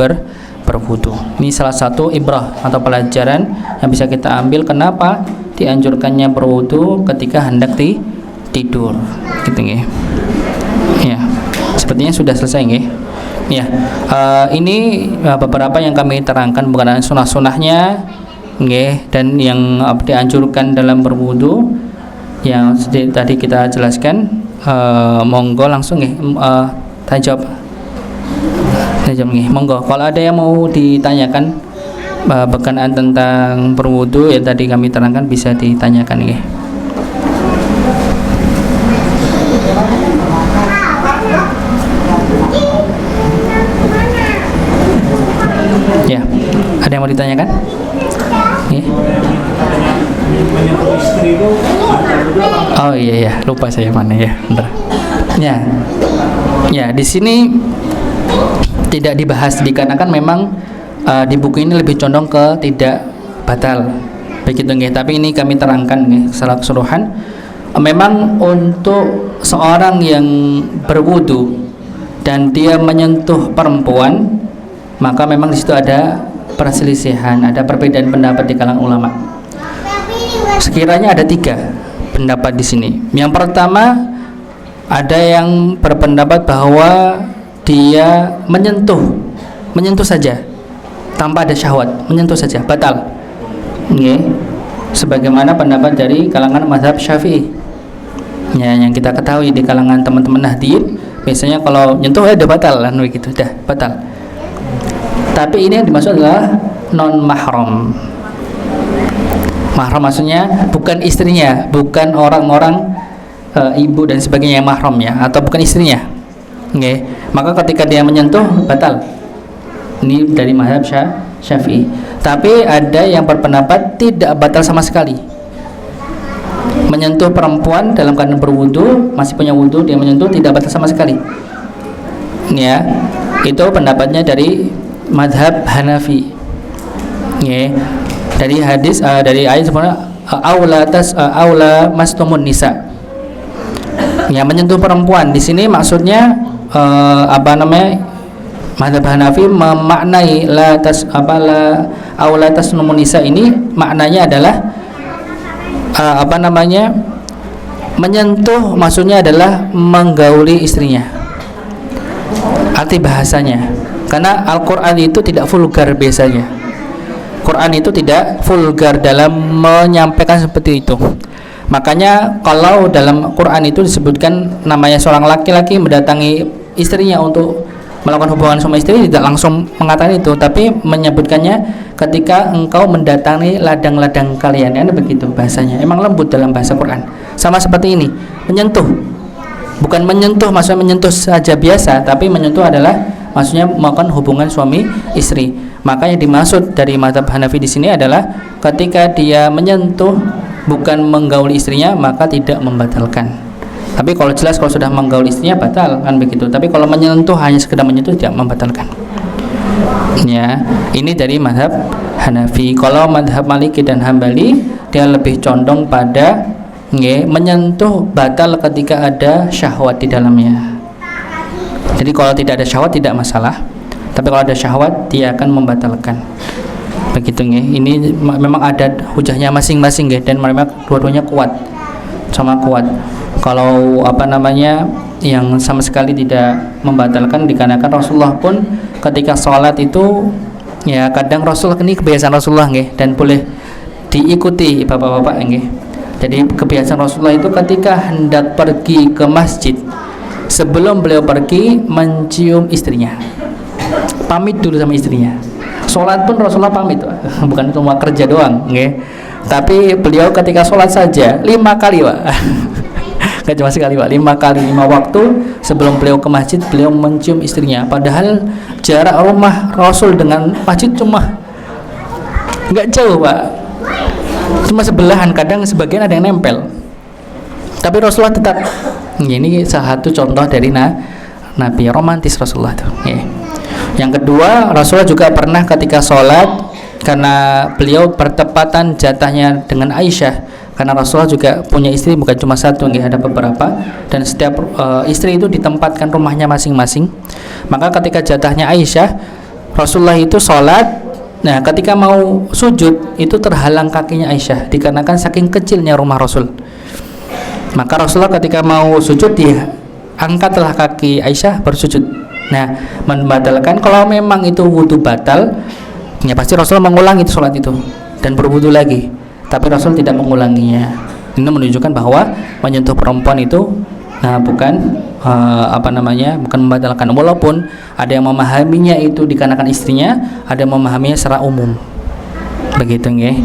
berwudu. Ini salah satu ibrah atau pelajaran yang bisa kita ambil kenapa dianjurkannya berwudu ketika hendak tidur. Gitu nggih. Ya. Sepertinya sudah selesai nggih. Ya. Ini beberapa yang kami terangkan mengenai sunah-sunahnya nggih, dan yang dianjurkan dalam berwudu yang tadi kita jelaskan. Monggo langsung nggih, tanya jawab nggih, monggo. Kalau ada yang mau ditanyakan berkenaan tentang berwudu yang tadi kami terangkan bisa ditanyakan nggih. mau ditanyakan? Ya. Menyentuh istri itu Oh iya lupa saya mana ya. Bentar. Ya di sini tidak dibahas dikarenakan memang di buku ini lebih condong ke tidak batal. Begitu nggih. Tapi ini kami terangkan nggih secara keseluruhan. Memang untuk seorang yang berwudu dan dia menyentuh perempuan, maka memang di situ ada perselisihan, ada perbedaan pendapat di kalangan ulama. Sekiranya ada 3 pendapat di sini. Yang pertama, ada yang berpendapat bahwa dia menyentuh saja tanpa ada syahwat, menyentuh saja batal. Nggih. Sebagaimana pendapat dari kalangan mazhab Syafi'i. Ya, yang kita ketahui di kalangan teman-teman Nahdien, biasanya kalau nyentuh udah batal kan begitu, udah batal. Tapi ini yang dimaksud adalah non mahram. Mahram maksudnya bukan istrinya, bukan orang-orang ibu dan sebagainya yang mahram ya, atau bukan istrinya. Okay. Maka ketika dia menyentuh batal. Ini dari mazhab Syafi'i. Tapi ada yang berpendapat tidak batal sama sekali. Menyentuh perempuan dalam keadaan berwudu, masih punya wudu, dia menyentuh tidak batal sama sekali. Ya, itu pendapatnya dari mazhab Hanafi. Ya. Dari hadis dari ayat sebenarnya aula mastumun nisa. Ya, menyentuh perempuan di sini maksudnya mazhab Hanafi memaknai aula tasnumun nisa ini maknanya adalah menyentuh maksudnya adalah menggauli istrinya. Arti bahasanya. Karena Al-Qur'an itu tidak vulgar biasanya. Quran itu tidak vulgar dalam menyampaikan seperti itu. Makanya kalau dalam Quran itu disebutkan namanya seorang laki-laki mendatangi istrinya untuk melakukan hubungan sama istri, tidak langsung mengatakan itu, tapi menyebutkannya ketika engkau mendatangi ladang-ladang kalian. Ya, begitu bahasanya. Emang lembut dalam bahasa Quran. Sama seperti ini, menyentuh. Bukan menyentuh maksudnya menyentuh saja biasa, tapi menyentuh adalah maksudnya melakukan hubungan suami istri. Maka yang dimaksud dari mazhab Hanafi di sini adalah ketika dia menyentuh bukan menggauli istrinya, maka tidak membatalkan. Tapi kalau jelas kalau sudah menggauli istrinya batal kan begitu. Tapi kalau menyentuh hanya sekedar menyentuh tidak membatalkan. Ya, ini dari mazhab Hanafi. Kalau mazhab Maliki dan Hambali dia lebih condong pada menyentuh batal ketika ada syahwat di dalamnya. Jadi kalau tidak ada syahwat tidak masalah. Tapi kalau ada syahwat dia akan membatalkan. Begitu nggih. Ini memang ada hujahnya masing-masing nggih, dan mereka dua-duanya kuat. Sama kuat. Kalau yang sama sekali tidak membatalkan dikarenakan Rasulullah pun ketika sholat itu ya kadang Rasul ini kebiasaan Rasulullah nggih, dan boleh diikuti bapak-bapak nggih. Jadi kebiasaan Rasulullah itu ketika hendak pergi ke masjid, sebelum beliau pergi mencium istrinya, pamit dulu sama istrinya. Sholat pun Rasulullah pamit, bukan cuma kerja doang, okay? Tapi beliau ketika sholat saja 5 kali, Pak. Gak cuma sekali, Pak, 5 kali, 5 waktu sebelum beliau ke masjid beliau mencium istrinya. Padahal jarak rumah Rasul dengan masjid cuma nggak jauh, Pak, cuma sebelahan, kadang sebagian ada yang nempel. Tapi Rasulullah tetap. Ini salah satu contoh dari Nabi romantis Rasulullah tuh. Yang kedua, Rasulullah juga pernah ketika sholat, karena beliau bertepatan jatahnya dengan Aisyah, karena Rasulullah juga punya istri bukan cuma satu, ada beberapa, dan setiap istri itu ditempatkan rumahnya masing-masing. Maka ketika jatahnya Aisyah, Rasulullah itu sholat. Nah, ketika mau sujud itu terhalang kakinya Aisyah dikarenakan saking kecilnya rumah Rasul. Maka Rasulullah ketika mau sujud dia angkatlah kaki Aisyah bersujud. Nah, membatalkan. Kalau memang itu wudu batal, ya pasti Rasulullah mengulangi itu sholat itu dan berwudu lagi. Tapi Rasul tidak mengulanginya. Ini menunjukkan bahwa menyentuh perempuan itu bukan bukan membatalkan. Walaupun ada yang memahaminya itu dikarenakan istrinya, ada yang memahaminya secara umum. Begitu nggih.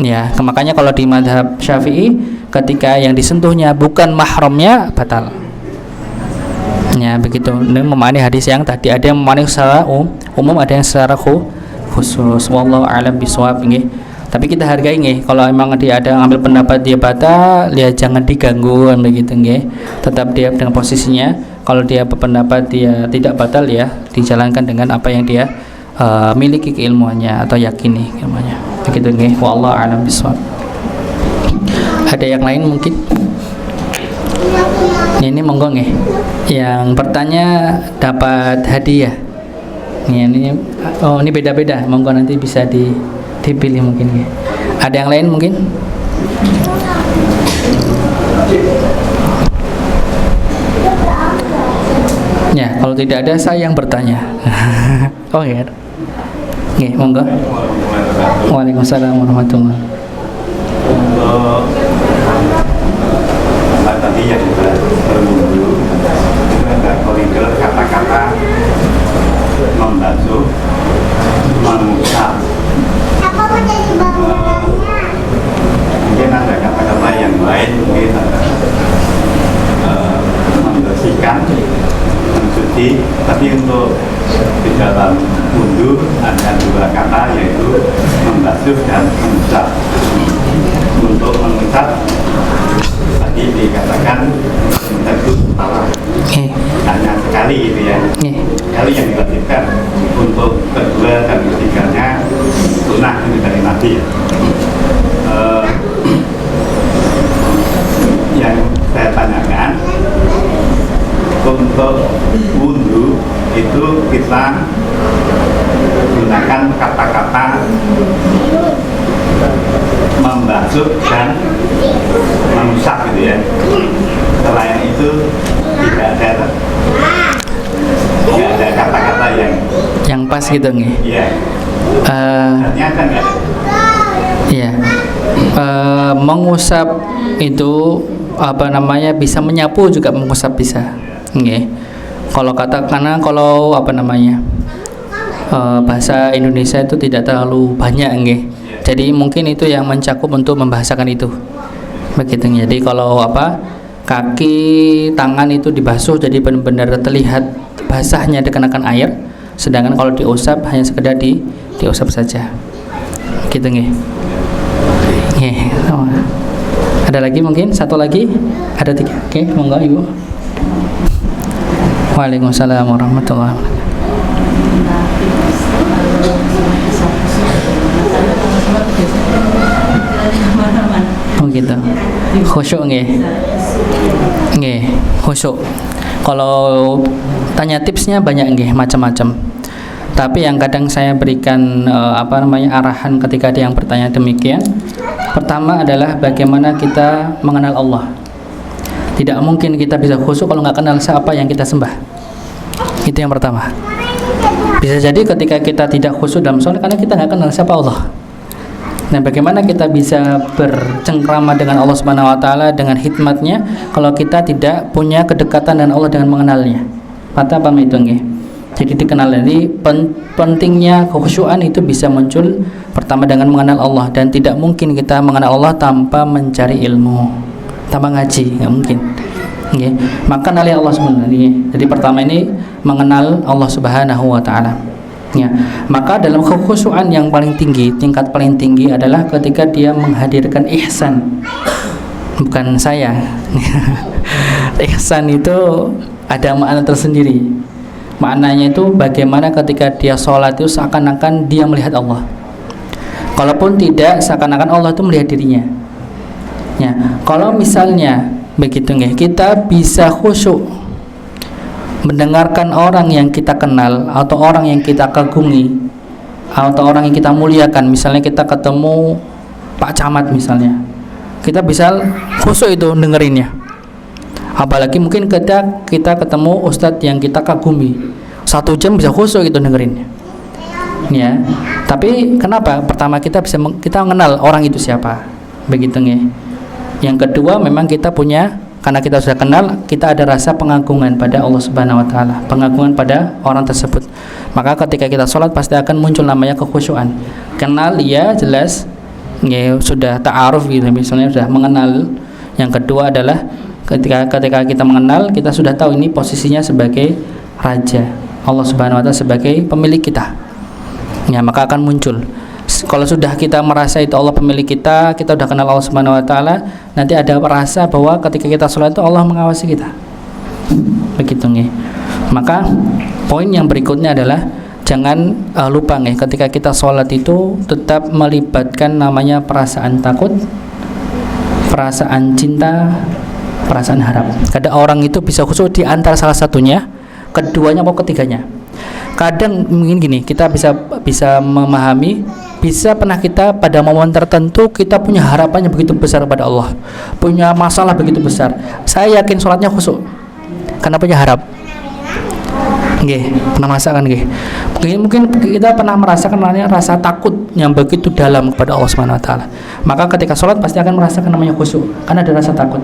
Ya, makanya kalau di mazhab Syafi'i ketika yang disentuhnya bukan mahramnya batal. Ya, begitu. Ini memahami hadis yang tadi, ada yang memahami secara umum, ada yang secara khusus. Wallahu a'lam bishawab nggih. Tapi kita hargai nggih, kalau emang dia ada ngambil pendapat dia batal, ya jangan diganggu kan begitu nggih. Tetap dia dengan posisinya. Kalau dia berpendapat dia tidak batal, ya dijalankan dengan apa yang dia miliki keilmuannya atau yakini ilmuannya. Begitu nggih. Wallahu a'lam bishawab. Ada yang lain mungkin? Ini monggo nggih. Yang bertanya dapat hadiah. Ini beda-beda. Monggo nanti bisa dipilih mungkin nggih. Ada yang lain mungkin? Ya, kalau tidak ada saya yang bertanya. Oh ya. Nggih, monggo. Waalaikumsalam warahmatullahi wabarakatuh. Untuk tadi yang dibahas berwudu itu ada koridor kata-kata membasuh, mengusap. Mungkin ada kata-kata yang lain, mungkin ada membersihkan, mencuci. Tapi untuk di dalam wudu ada dua kata, yaitu membasuh dan mengusap. Untuk mengusap tadi dikatakan menteguh kepala, hanya sekali gitu ya, sekali yang diwajibkan. Untuk kedua dan ketiganya sunnah ini dari Nabi ya. Yang saya tanyakan, untuk wudu itu kita gunakan kata-kata membasuh dan mengusap gitu ya. Selain itu tidak ada kata-kata yang pas gitu nggih. Iya. Ternyata nggak. Iya. Mengusap itu bisa menyapu juga mengusap bisa. Nggih. Karena kalau bahasa Indonesia itu tidak terlalu banyak nggih. Jadi mungkin itu yang mencakup untuk membahasakan itu. Begitu. Jadi kalau kaki, tangan itu dibasuh jadi benar-benar terlihat basahnya dikenakan air. Sedangkan kalau diusap hanya sekedar diusap saja. Gitu nggih. Nggih. Ada lagi mungkin? Satu lagi? Ada 3. Oke, monggo Ibu. Waalaikumsalam warahmatullahi wabarakatuh. Oh gitu. Khusyuk nggih. Nggih, khusyuk. Kalau tanya tipsnya banyak nggih, macam-macam. Tapi yang kadang saya berikan arahan ketika ada yang bertanya demikian. Pertama adalah bagaimana kita mengenal Allah. Tidak mungkin kita bisa khusyuk kalau nggak kenal siapa yang kita sembah. Itu yang pertama. Bisa jadi ketika kita tidak khusyuk dalam sholat karena kita nggak kenal siapa Allah. Nah, bagaimana kita bisa bercengkrama dengan Allah Subhanahu wa taala dengan hikmatnya kalau kita tidak punya kedekatan dengan Allah dengan mengenalnya. Maka apa itu nggih? Jadi dikenal. Jadi pentingnya kekhusyuan itu bisa muncul pertama dengan mengenal Allah, dan tidak mungkin kita mengenal Allah tanpa mencari ilmu, tanpa ngaji, nggak mungkin. Okay. Maka kenali Allah Subhanahu. Jadi pertama ini mengenal Allah Subhanahu wa taala. Ya. Maka dalam kekhusyuan yang paling tinggi, tingkat paling tinggi adalah ketika dia menghadirkan ihsan. Bukan saya. Ihsan itu ada makna tersendiri. Maknanya itu bagaimana ketika dia sholat itu seakan-akan dia melihat Allah. Kalaupun tidak, seakan-akan Allah itu melihat dirinya. Ya. Kalau misalnya begitu nggih, kita bisa khusyuk mendengarkan orang yang kita kenal atau orang yang kita kagumi atau orang yang kita muliakan. Misalnya kita ketemu Pak Camat misalnya, kita bisa khusyuk itu dengerinnya. Apalagi mungkin kita ketemu Ustadz yang kita kagumi, 1 jam bisa khusyuk itu dengerinnya. Ya, tapi kenapa? Pertama kita mengenal orang itu siapa, begitu nggih. Yang kedua memang kita punya, karena kita sudah kenal, kita ada rasa pengagungan pada Allah Subhanahu wa taala, pengagungan pada orang tersebut. Maka ketika kita sholat pasti akan muncul namanya kekhusyuan. Kenal ya jelas, ya, sudah ta'aruf gitu, misalnya sudah mengenal. Yang kedua adalah ketika kita mengenal, kita sudah tahu ini posisinya sebagai raja, Allah Subhanahu wa taala sebagai pemilik kita. Ya, maka akan muncul. Kalau sudah kita merasa itu Allah pemilik kita udah kenal Allah Subhanahu wa taala, nanti ada rasa bahwa ketika kita sholat itu Allah mengawasi kita. Begitu nggih. Maka poin yang berikutnya adalah jangan lupa nggih, ketika kita sholat itu tetap melibatkan namanya perasaan takut, perasaan cinta, perasaan harap. Kadang orang itu bisa khusyuk di antara salah satunya, keduanya atau ketiganya. Kadang mungkin gini, kita bisa memahami, bisa pernah kita pada momen tertentu kita punya harapan yang begitu besar kepada Allah, punya masalah begitu besar. Saya yakin sholatnya khusyuk karena punya harap. Nggih, pernah merasakan nggih. Mungkin kita pernah merasakan namanya rasa takut yang begitu dalam kepada Allah Subhanahu wa taala. Maka ketika sholat pasti akan merasakan namanya khusyuk karena ada rasa takut.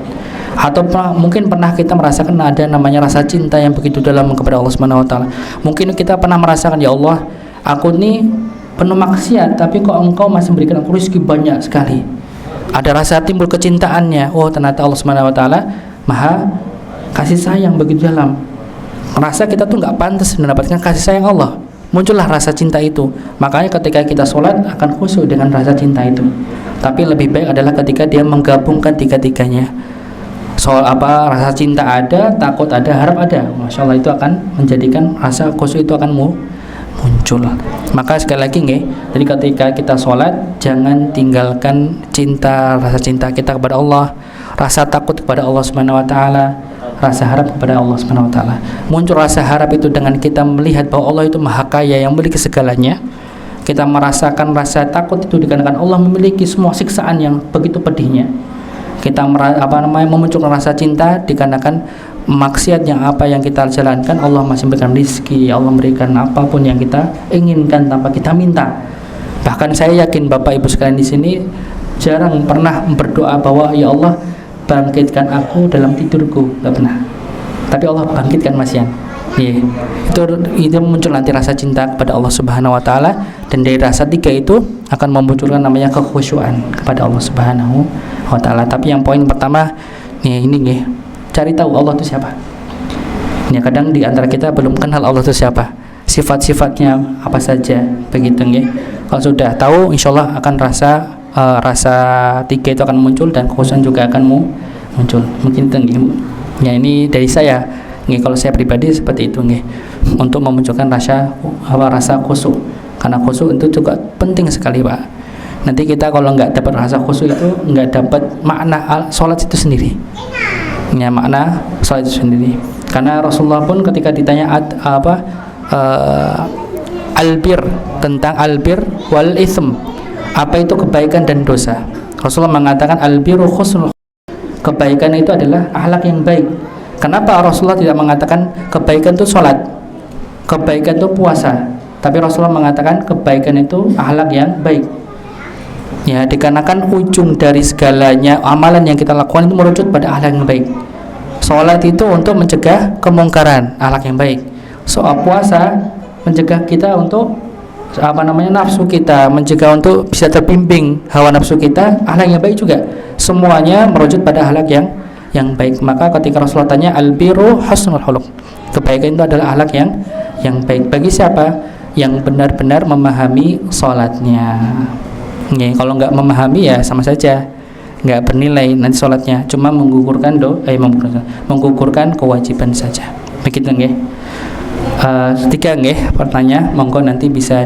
Atau mungkin pernah kita merasakan ada namanya rasa cinta yang begitu dalam kepada Allah Subhanahu wa taala. Mungkin kita pernah merasakan, ya Allah, aku ini penuh maksiat tapi kok Engkau masih memberikan aku rezeki banyak sekali. Ada rasa timbul kecintaannya. Oh, ternyata Allah Subhanahu wa taala Maha kasih sayang begitu dalam. Merasa kita tuh nggak pantas mendapatkan kasih sayang Allah, muncullah rasa cinta itu. Makanya ketika kita sholat akan khusyuk dengan rasa cinta itu. Tapi lebih baik adalah ketika dia menggabungkan tiga-tiganya. Soal rasa cinta ada, takut ada, harap ada. Masya Allah, itu akan menjadikan rasa khusyuk itu akan muncul. Maka sekali lagi nggih, jadi ketika kita sholat jangan tinggalkan rasa cinta kita kepada Allah, rasa takut kepada Allah Subhanahu wa taala, rasa harap kepada Allah Subhanahu wa taala. Muncul rasa harap itu dengan kita melihat bahwa Allah itu Maha Kaya yang memiliki segalanya. Kita merasakan rasa takut itu dikarenakan Allah memiliki semua siksaan yang begitu pedihnya. Kita memunculkan rasa cinta dikarenakan maksiat yang kita jalankan Allah masih memberikan rezeki, Allah memberikan apapun yang kita inginkan tanpa kita minta. Bahkan saya yakin Bapak Ibu sekalian di sini jarang pernah berdoa bahwa ya Allah bangkitkan aku dalam tidurku, nggak pernah. Tapi Allah bangkitkan Mas Yan. Yeah. Itu muncul nanti rasa cinta kepada Allah Subhanahu wa taala, dan dari rasa tiga itu akan memunculkan namanya kekhusyuan kepada Allah Subhanahu wa taala. Tapi yang poin pertama ini nih, cari tahu Allah itu siapa. Ya, kadang di antara kita belum kenal Allah itu siapa, sifat-sifatnya apa saja, begitu nggih. Kalau sudah tahu, insyaallah akan rasa tiga itu akan muncul dan kekhusyuan juga akan muncul. Mungkin itu nggih. Ya, ini dari saya. Nggih, kalau saya pribadi seperti itu nggih. Untuk memunculkan rasa khusyuk. Karena khusyuk itu juga penting sekali, Pak. Nanti kita kalau nggak dapat rasa khusyuk itu nggak dapat makna sholat itu sendiri. Ya, makna sholat itu sendiri. Karena Rasulullah pun ketika ditanya albir, tentang albir wal ism, apa itu kebaikan dan dosa, Rasulullah mengatakan albiru husnul, kebaikan itu adalah akhlak yang baik. Kenapa Rasulullah tidak mengatakan kebaikan itu sholat, kebaikan itu puasa, tapi Rasulullah mengatakan kebaikan itu akhlak yang baik? Ya, dikarenakan ujung dari segalanya amalan yang kita lakukan itu merujuk pada akhlak yang baik. Sholat itu untuk mencegah kemungkaran, akhlak yang baik. Soal puasa mencegah kita untuk nafsu kita, mencegah untuk bisa terbimbing hawa nafsu kita, akhlak yang baik juga. Semuanya merujuk pada akhlak yang baik. Maka ketika Rasulullah tanya albiru husnul khuluq, kebaikan itu adalah akhlak yang baik. Bagi siapa? Yang benar-benar memahami sholatnya. Kalau nggak memahami ya sama saja, nggak bernilai nanti sholatnya, cuma menggugurkan kewajiban saja. Begitu nggih. Tiga nggih pertanyaan, monggo nanti bisa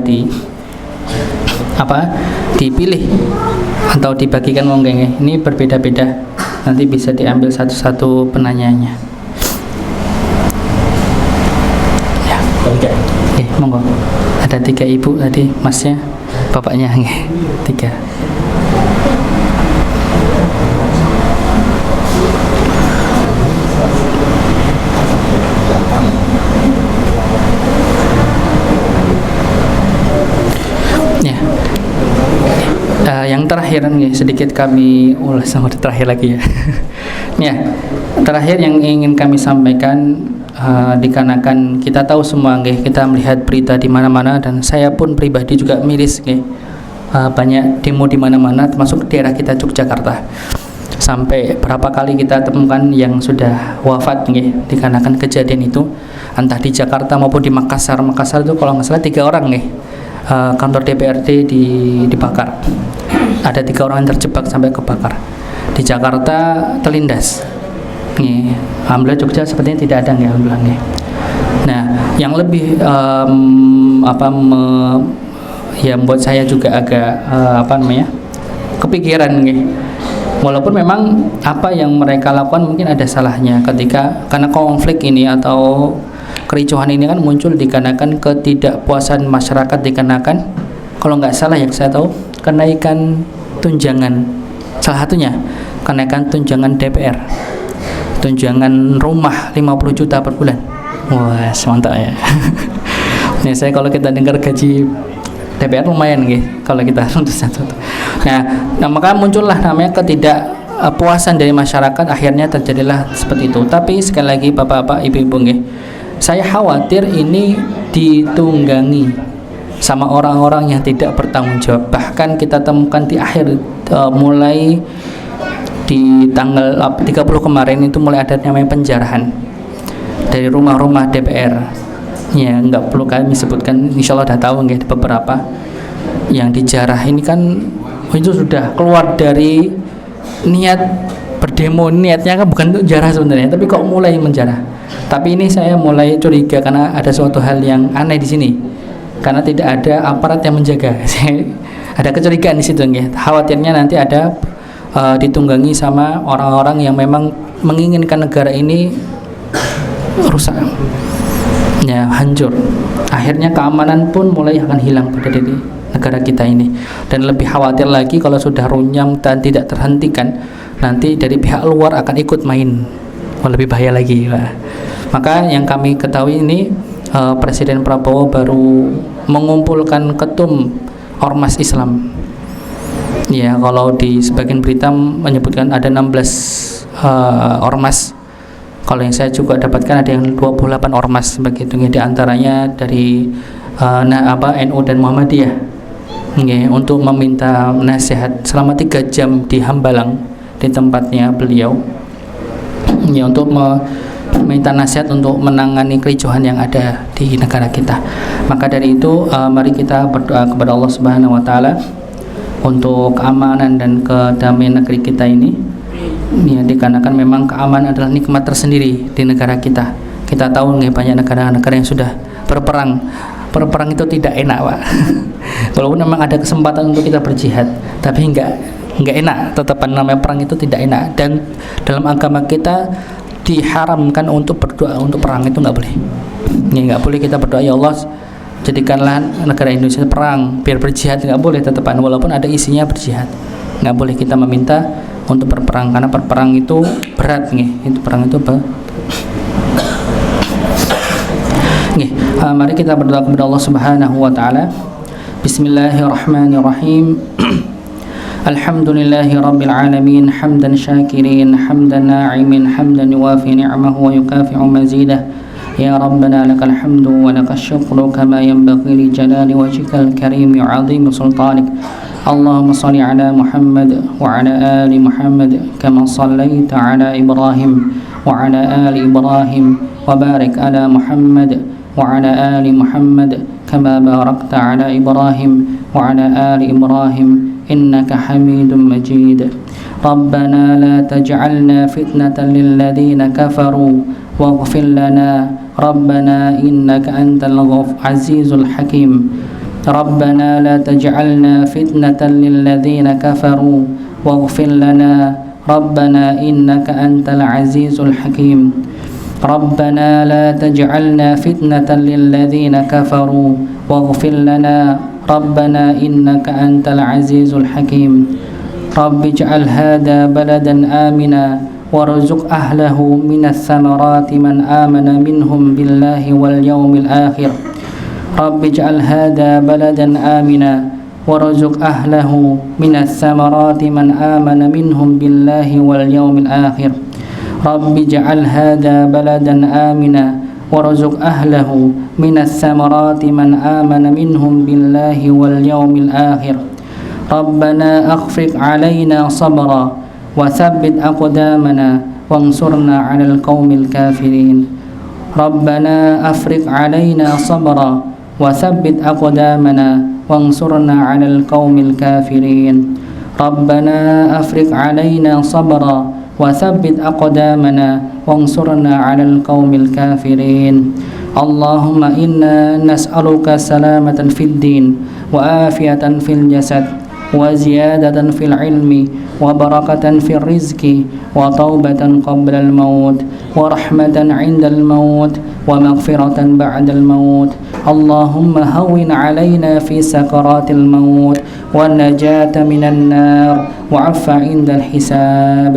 dipilih atau dibagikan monggo nggih. Ini berbeda-beda, nanti bisa diambil satu-satu penanyanya. Ya, monggo. Ada 3 ibu tadi, masnya, bapaknya nggih. 3. Yang terakhir nih, sedikit kami ulas sama terakhir lagi ya. Ya, terakhir yang ingin kami sampaikan, dikarenakan kita tahu semua nggih, kita melihat berita di mana-mana, dan saya pun pribadi juga miris nggih. Banyak demo di mana-mana, termasuk daerah kita Yogyakarta. Sampai berapa kali kita temukan yang sudah wafat nggih dikarenakan kejadian itu, entah di Jakarta maupun di Makassar. Makassar itu kalau nggak salah 3 orang nggih kantor DPRD dibakar. Ada 3 orang yang terjebak sampai kebakar. Di Jakarta terlindas. Nih, alhamdulillah Jogja sepertinya tidak ada nih, alhamdulillah nih. Nah, yang lebih ya membuat saya juga agak kepikiran nih. Walaupun memang apa yang mereka lakukan mungkin ada salahnya karena konflik ini atau kericuhan ini kan muncul dikarenakan ketidakpuasan masyarakat, dikarenakan kalau nggak salah yang saya tahu kenaikan tunjangan, salah satunya kenaikan tunjangan DPR, tunjangan rumah 50 juta per bulan. Wah, mantap ya. Nih saya kalau kita dengar gaji DPR lumayan gitu kalau kita untuk satu. Nah, maka muncullah namanya ketidakpuasan dari masyarakat, akhirnya terjadilah seperti itu. Tapi sekali lagi Bapak-bapak, Ibu-ibu nggih, saya khawatir ini ditunggangi sama orang-orang yang tidak bertanggung jawab. Bahkan kita temukan di akhir mulai di tanggal 30 kemarin itu mulai ada namanya penjarahan dari rumah-rumah DPR. Ya, nggak perlu kami sebutkan, insya Allah udah tahu nggih, beberapa yang dijarah ini kan itu sudah keluar dari niat berdemo, niatnya kan bukan untuk jarah sebenarnya, tapi kok mulai menjarah. Tapi ini saya mulai curiga karena ada suatu hal yang aneh di sini, karena tidak ada aparat yang menjaga. Ada kecurigaan di situ nggih. Khawatirnya nanti ada ditunggangi sama orang-orang yang memang menginginkan negara ini rusak, ya hancur. Akhirnya keamanan pun mulai akan hilang pada diri negara kita ini. Dan lebih khawatir lagi kalau sudah runyam dan tidak terhentikan, nanti dari pihak luar akan ikut main. Lebih bahaya lagi. Maka yang kami ketahui ini Presiden Prabowo baru mengumpulkan ketum ormas Islam. Ya, kalau di sebagian berita menyebutkan ada 16 ormas. Kalau yang saya juga dapatkan ada yang 28 ormas begitu, di antaranya dari NU dan Muhammadiyah, untuk meminta nasihat selama 3 jam di Hambalang, di tempatnya beliau, ya, untuk meminta nasihat untuk menangani kericuhan yang ada di negara kita. Maka dari itu mari kita berdoa kepada Allah Subhanahu wa taala untuk keamanan dan kedamaian negeri kita ini. Ya, dikarenakan memang keamanan adalah nikmat tersendiri di negara kita. Kita tahu nih, banyak negara-negara yang sudah berperang. Berperang itu tidak enak, Pak. Walaupun memang ada kesempatan untuk kita berjihad, tapi enggak enak. Tetapan namanya perang itu tidak enak. Dan dalam agama kita diharamkan untuk berdoa untuk perang, itu enggak boleh. Ya, enggak boleh kita berdoa, ya Allah, jadikanlah negara Indonesia perang biar berjihad, enggak boleh. Tetapan walaupun ada isinya berjihad, enggak boleh kita meminta untuk berperang, karena berperang itu berat nih. Itu perang itu mari kita berdoa kepada Allah Subhanahu wa taala. Bismillahirrahmanirrahim. Alhamdulillahi rabbil alamin, hamdan syakirin, hamdan na'imin, hamdan yuwafi ni'amahu wa yukafi'u mazidah. Ya Rabbana lakal hamdu wa lakal syukru kama yanbaghi li jalali wajhikal karim wa 'azimi sultanik. اللهم صل على محمد وعلى آل محمد كما صليت على إبراهيم وعلى آل إبراهيم وبارك على محمد وعلى آل محمد كما باركت على إبراهيم وعلى آل إبراهيم إنك حميد مجيد ربنا لا تجعلنا فتنة للذين كفروا واغفر لنا ربنا إنك أنت العزيز الحكيم ربنا لا تجعلنا فتنة للذين كفروا واغفر لنا ربنا إنك أنت العزيز الحكيم ربنا لا تجعلنا فتنة للذين كفروا واغفر لنا ربنا إنك أنت العزيز الحكيم رب اجعل هذا بلدا آمنا وارزق أهله من الثمرات من آمن منهم بالله واليوم الآخر رب اجعل هذا بلدا آمنا وارزق أهله من الثمرات من آمن منهم بالله واليوم الآخر رب اجعل هذا بلدا آمنا وارزق أهله من الثمرات من آمن منهم بالله واليوم الآخر ربنا أخفق علينا صبرا وثبت أقدامنا وانصرنا على القوم الكافرين ربنا أفرغ علينا صبرا وثبت أقدامنا وانصرنا على القوم الكافرين ربنا أفرغ علينا صبرا وثبت أقدامنا وانصرنا على القوم الكافرين اللهم إنا نسألك سلامة في الدين وآفية في الجسد وزيادة في العلم وبركة في الرزق وتوبة قبل الموت ورحمة عند الموت ومغفرة بعد الموت اللهم هون علينا في سكرات الموت والنجاة من النار وعف عند الحساب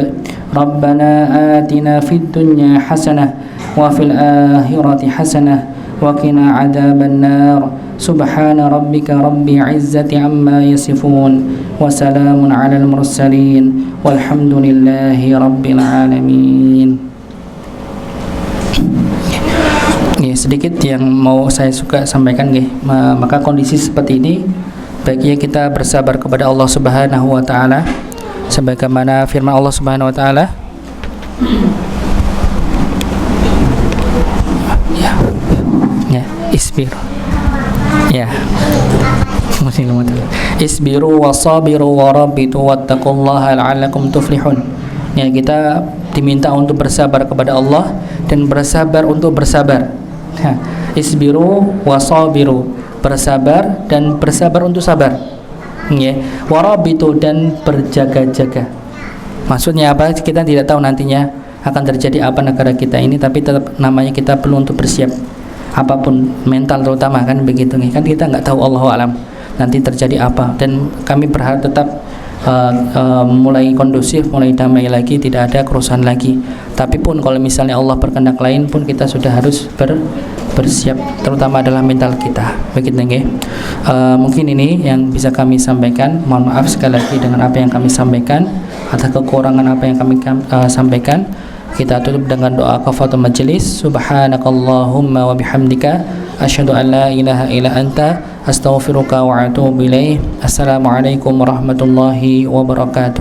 ربنا آتنا في الدنيا حسنة وفي الآخرة حسنة وقنا عذاب النار سبحان ربك رب العزة عما يصفون وسلام على المرسلين والحمد لله رب العالمين. Sedikit yang mau saya suka sampaikan maka kondisi seperti ini baiknya kita bersabar kepada Allah Subhanahu wa taala sebagaimana firman Allah Subhanahu wa taala isbir isbiru wasabiru warabitu wattaqullaha la'allakum tuflihun. Kita diminta untuk bersabar kepada Allah dan bersabar untuk bersabar. Isbiru wasabiru, bersabar dan bersabar untuk sabar. Warabitu, dan berjaga-jaga. Maksudnya apa? Kita tidak tahu nantinya akan terjadi apa negara kita ini, tapi tetap namanya kita perlu untuk bersiap. Apapun, mental terutama kan begitu kan, kita nggak tahu Allahu alam nanti terjadi apa, dan kami berharap tetap mulai kondusif, mulai damai lagi, tidak ada kerusuhan lagi. Tapi pun kalau misalnya Allah berkehendak lain pun kita sudah harus bersiap, terutama adalah mental kita begitu nggih. Mungkin ini yang bisa kami sampaikan. Mohon maaf sekali lagi dengan apa yang kami sampaikan, atas kekurangan apa yang kami sampaikan. Kita tutup dengan doa kafaratul majelis. Subhanakallahumma wa bihamdika asyhadu an la ilaha illa anta astaghfiruka wa atubu ilaik. Assalamualaikum warahmatullahi wabarakatuh.